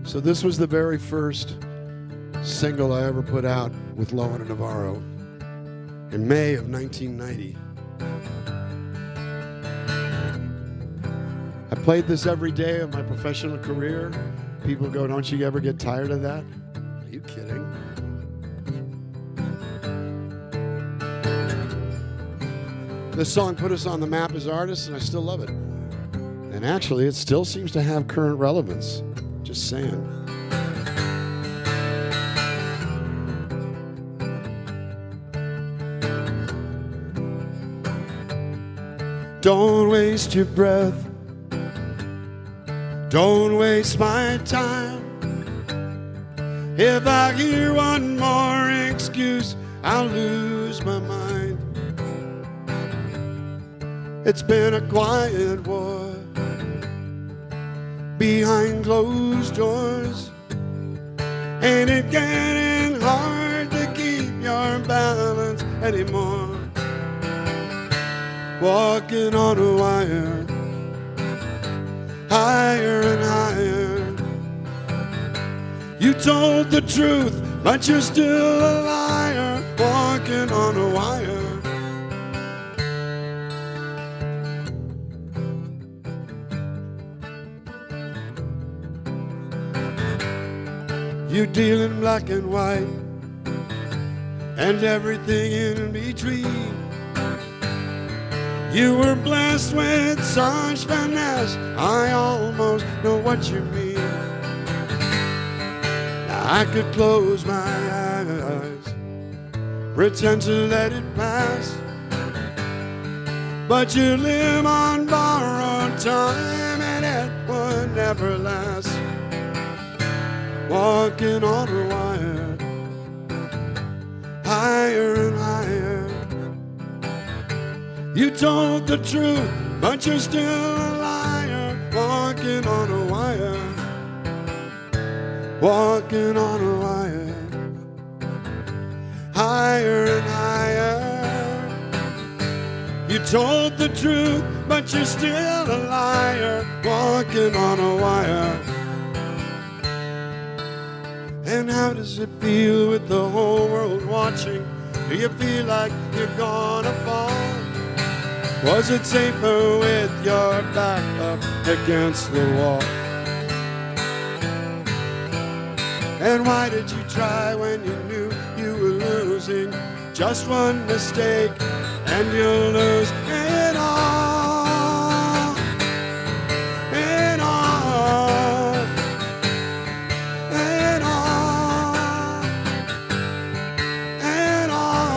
So this was the very first single I ever put out with Lowe and Navarro in May of 1990. I played this every day of my professional career. People go, don't you ever get tired of that? Are you kidding? This song put us on the map as artists, and I still love it. And actually, it still seems to have current relevance. Just saying. Don't waste your breath. Don't waste my time. If I hear one more excuse, I'll lose my mind. It's been a quiet war behind closed doors. Ain't it getting hard to keep your balance anymore? Walking on a wire, higher and higher. You told the truth, but you're still a liar. Walking on a wire. You deal in black and white and everything in between. You were blessed with such finesse, I almost know what you mean. Now I could close my eyes, pretend to let it pass, but you live on borrowed time and it would never last. Walking on a wire, higher and higher. You told the truth, but you're still a liar. Walking on a wire, walking on a wire, higher and higher. You told the truth, but you're still a liar. Walking on a wire. And how does it feel with the whole world watching? Do you feel like you're gonna fall? Was it safer with your back up against the wall? And why did you try when you knew you were losing? Just one mistake and you'll lose it all. It all. It all. It all.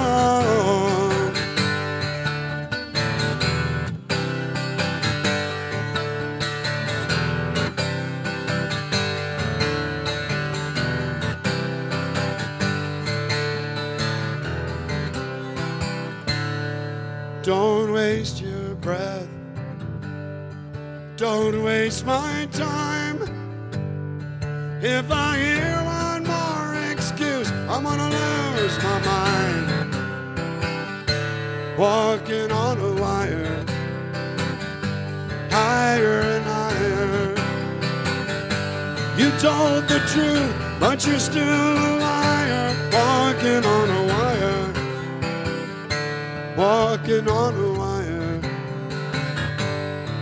Don't waste your breath. Don't waste my time. If I hear one more excuse, I'm gonna lose my mind. Walking on a wire, higher and higher. You told the truth, but you're still a liar. Walking on a wire, walking on a wire,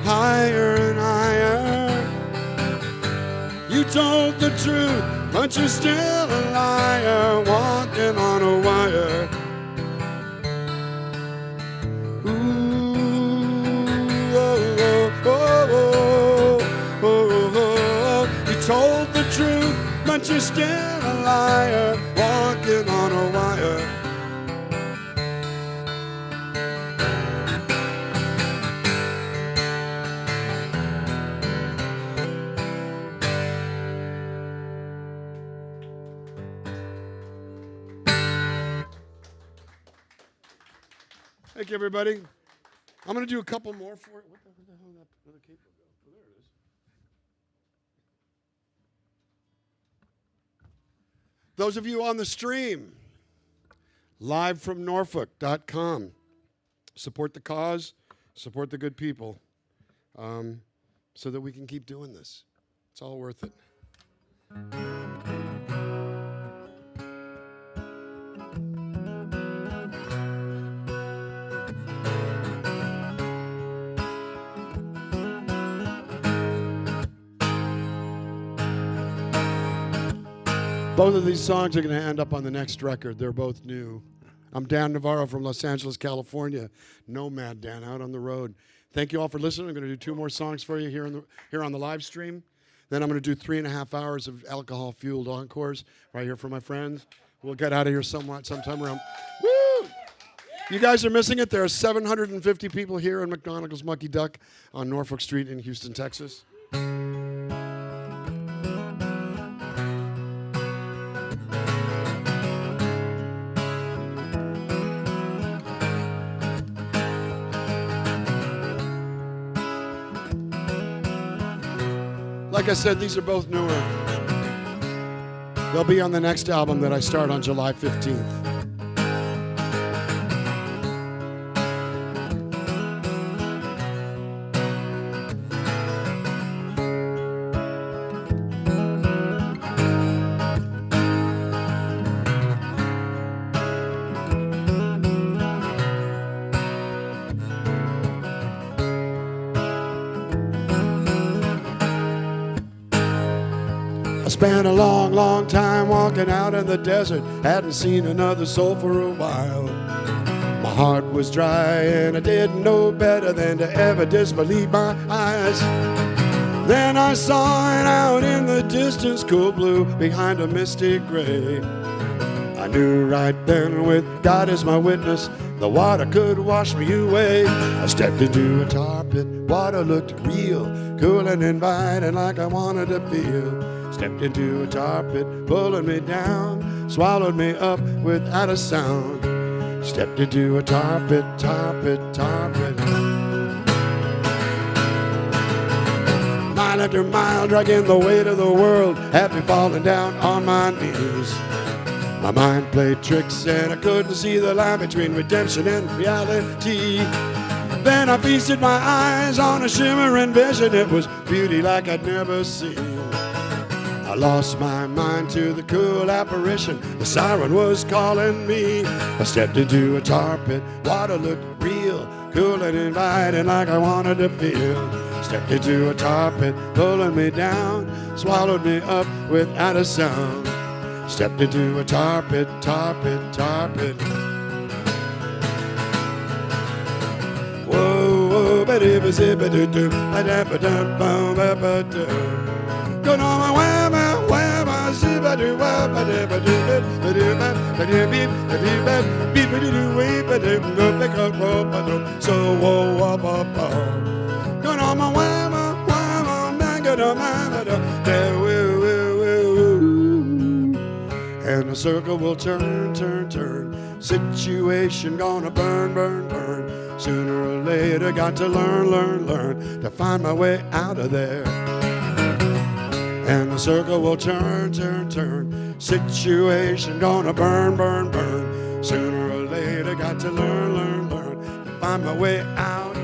higher and higher. You told the truth, but you're still a liar. Walking on a wire. Ooh, oh, oh, oh, oh, oh. You told the truth, but you're still a liar. Walking on a wire. Thank you, everybody. I'm going to do a couple more for it. What the hell did that other cable go? Oh, there it is. Those of you on the stream, livefromnorfolk.com. Support the cause, support the good people, so that we can keep doing this. It's all worth it. Both of these songs are going to end up on the next record. They're both new. I'm Dan Navarro from Los Angeles, California. Nomad Dan, out on the road. Thank you all for listening. I'm going to do 2 more songs for you here on the live stream. Then I'm going to do 3.5 hours of alcohol-fueled encores right here for my friends. We'll get out of here sometime around. Woo! You guys are missing it. There are 750 people here in McGonagall's Mucky Duck on Norfolk Street in Houston, Texas. Like I said, these are both newer. They'll be on the next album that I start on July 15th. Spent a long, long time walking out in the desert. Hadn't seen another soul for a while. My heart was dry and I didn't know better than to ever disbelieve my eyes. Then I saw it out in the distance, cool blue behind a misty gray. I knew right then, with God as my witness, the water could wash me away. I stepped into a tar pit, water looked real, cool and inviting like I wanted to feel. Stepped into a tar pit, pulling me down, swallowed me up without a sound. Stepped into a tar pit, tar pit, tar pit. Mile after mile, dragging the weight of the world, had me falling down on my knees. My mind played tricks and I couldn't see the line between redemption and reality. Then I feasted my eyes on a shimmering vision. It was beauty like I'd never seen. I lost my mind to the cool apparition. The siren was calling me. I stepped into a tar pit. Water looked real, cool and inviting like I wanted to feel. Stepped into a tar pit, pulling me down, swallowed me up without a sound. Stepped into a tar pit, tar pit, tar pit. Whoa, whoa, ba-dee-ba-zee-ba-doo-doo, ba-da-ba-dum-bum-ba-ba-doo. Going on my way. So going on my way, and the circle will turn, turn, turn. Situation gonna burn, burn, burn. Sooner or later, got to learn, learn, learn to find my way out of there. And the circle will turn, turn, turn. Situation gonna burn, burn, burn. Sooner or later, got to learn, learn, learn to find my way out.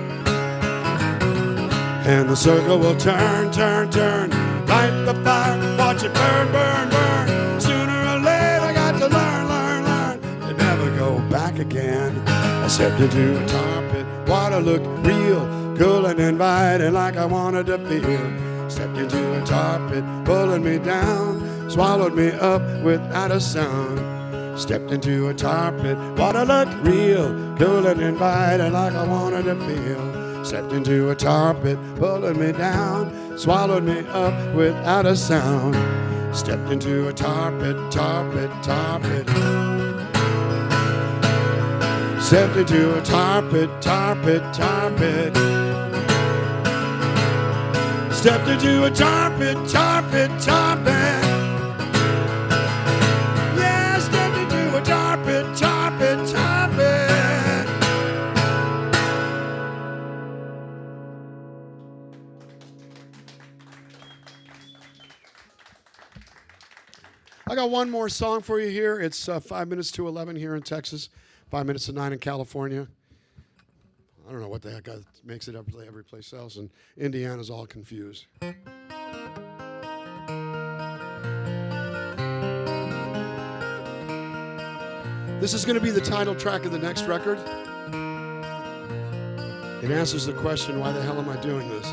And the circle will turn, turn, turn. Light the fire, watch it burn, burn, burn. Sooner or later, got to learn, learn, learn to never go back again. I stepped into a tar pit. Water looked real, cool and inviting like I wanted to feel. Stepped into a tar pit, pulling me down, swallowed me up without a sound. Stepped into a tar pit, water looked real, cool and inviting like I wanted to feel. Stepped into a tar pit, pulling me down, swallowed me up without a sound. Stepped into a tar pit, tar pit, tar pit. Stepped into a tar pit, tar pit, tar pit. Stepped into a tar pit, tar pit, tar pit. Yeah, stepped into a tar pit, tar pit, tar pit. I got one more song for you here. It's 5 minutes to 11 here in Texas, 5 minutes to 9 in California. I don't know what the heck makes it every place else, and Indiana's all confused. This is going to be the title track of the next record. It answers the question, why the hell am I doing this?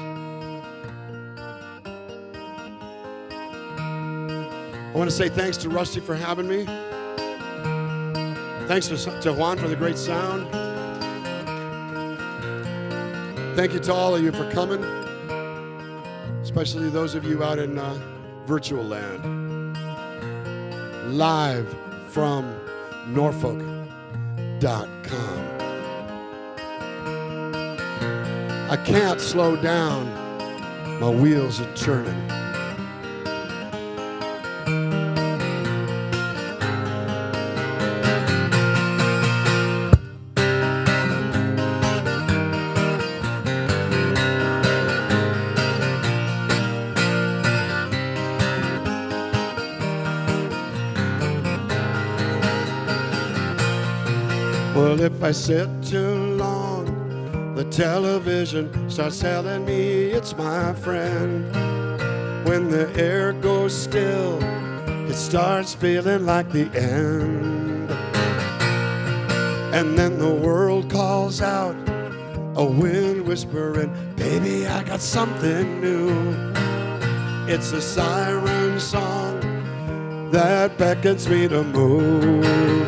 I want to say thanks to Rusty for having me. Thanks to Juan for the great sound. Thank you to all of you for coming, especially those of you out in virtual land. Live from Norfolk.com. I can't slow down, my wheels are turning. Well, if I sit too long, the television starts telling me it's my friend. When the air goes still, it starts feeling like the end. And then the world calls out, a wind whispering, baby, I got something new. It's a siren song that beckons me to move.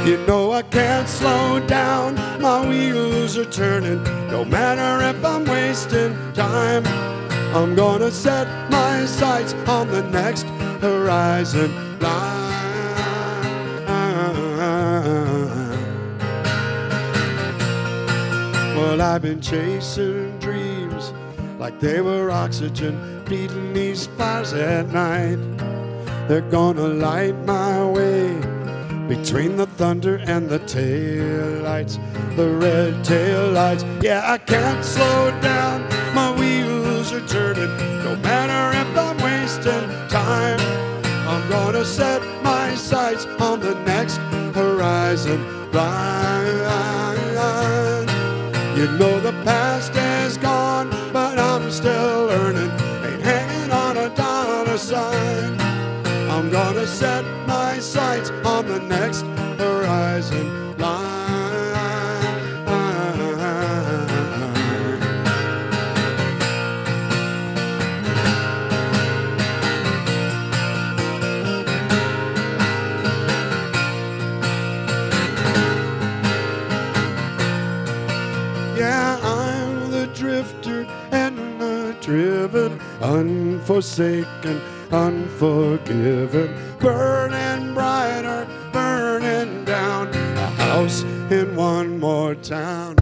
You know I can't slow down, my wheels are turning. No matter if I'm wasting time, I'm gonna set my sights on the next horizon line. Well, I've been chasing dreams like they were oxygen, beating these fires at night. They're gonna light my way between the thunder and the taillights, the red taillights. Yeah, I can't slow down, my wheels are turning. No matter if I'm wasting time, I'm gonna set my sights on the next horizon line. You know the past is gone, but I'm still learning. Ain't hanging on a dollar sign. I'm gonna set my sights on the next horizon line. Yeah, I'm the drifter and the driven, unforsaken, unforgiven, burning brighter, burning down, a house in one more town.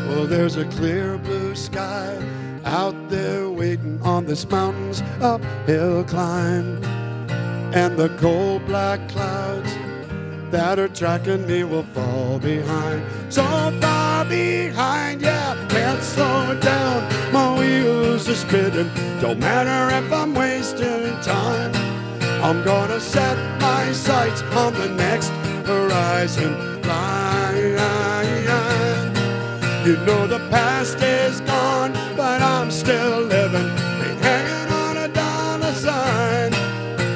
Well, there's a clear blue sky out there waiting on this mountain's uphill climb. And the cold black clouds that are tracking me will fall behind. So far behind, yeah, can't slow down, my wheels are spinning. Don't matter if I'm wasting time, I'm gonna set my sights on the next horizon line. You know the past is gone, but I'm still living. Ain't hanging on a dollar sign.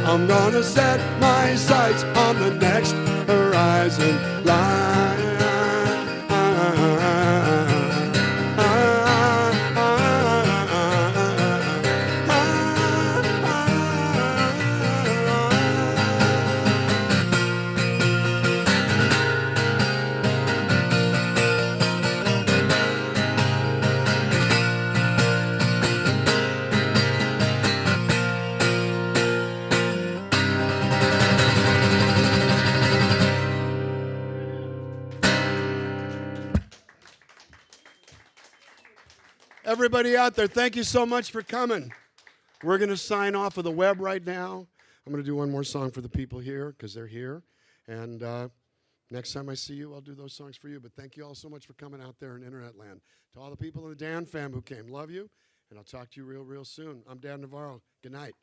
I'm gonna set my sights on the next horizon line. Everybody out there, thank you so much for coming. We're going to sign off of the web right now. I'm going to do one more song for the people here because they're here. And next time I see you, I'll do those songs for you. But thank you all so much for coming out there in Internet land. To all the people in the Dan fam who came, love you. And I'll talk to you real soon. I'm Dan Navarro. Good night.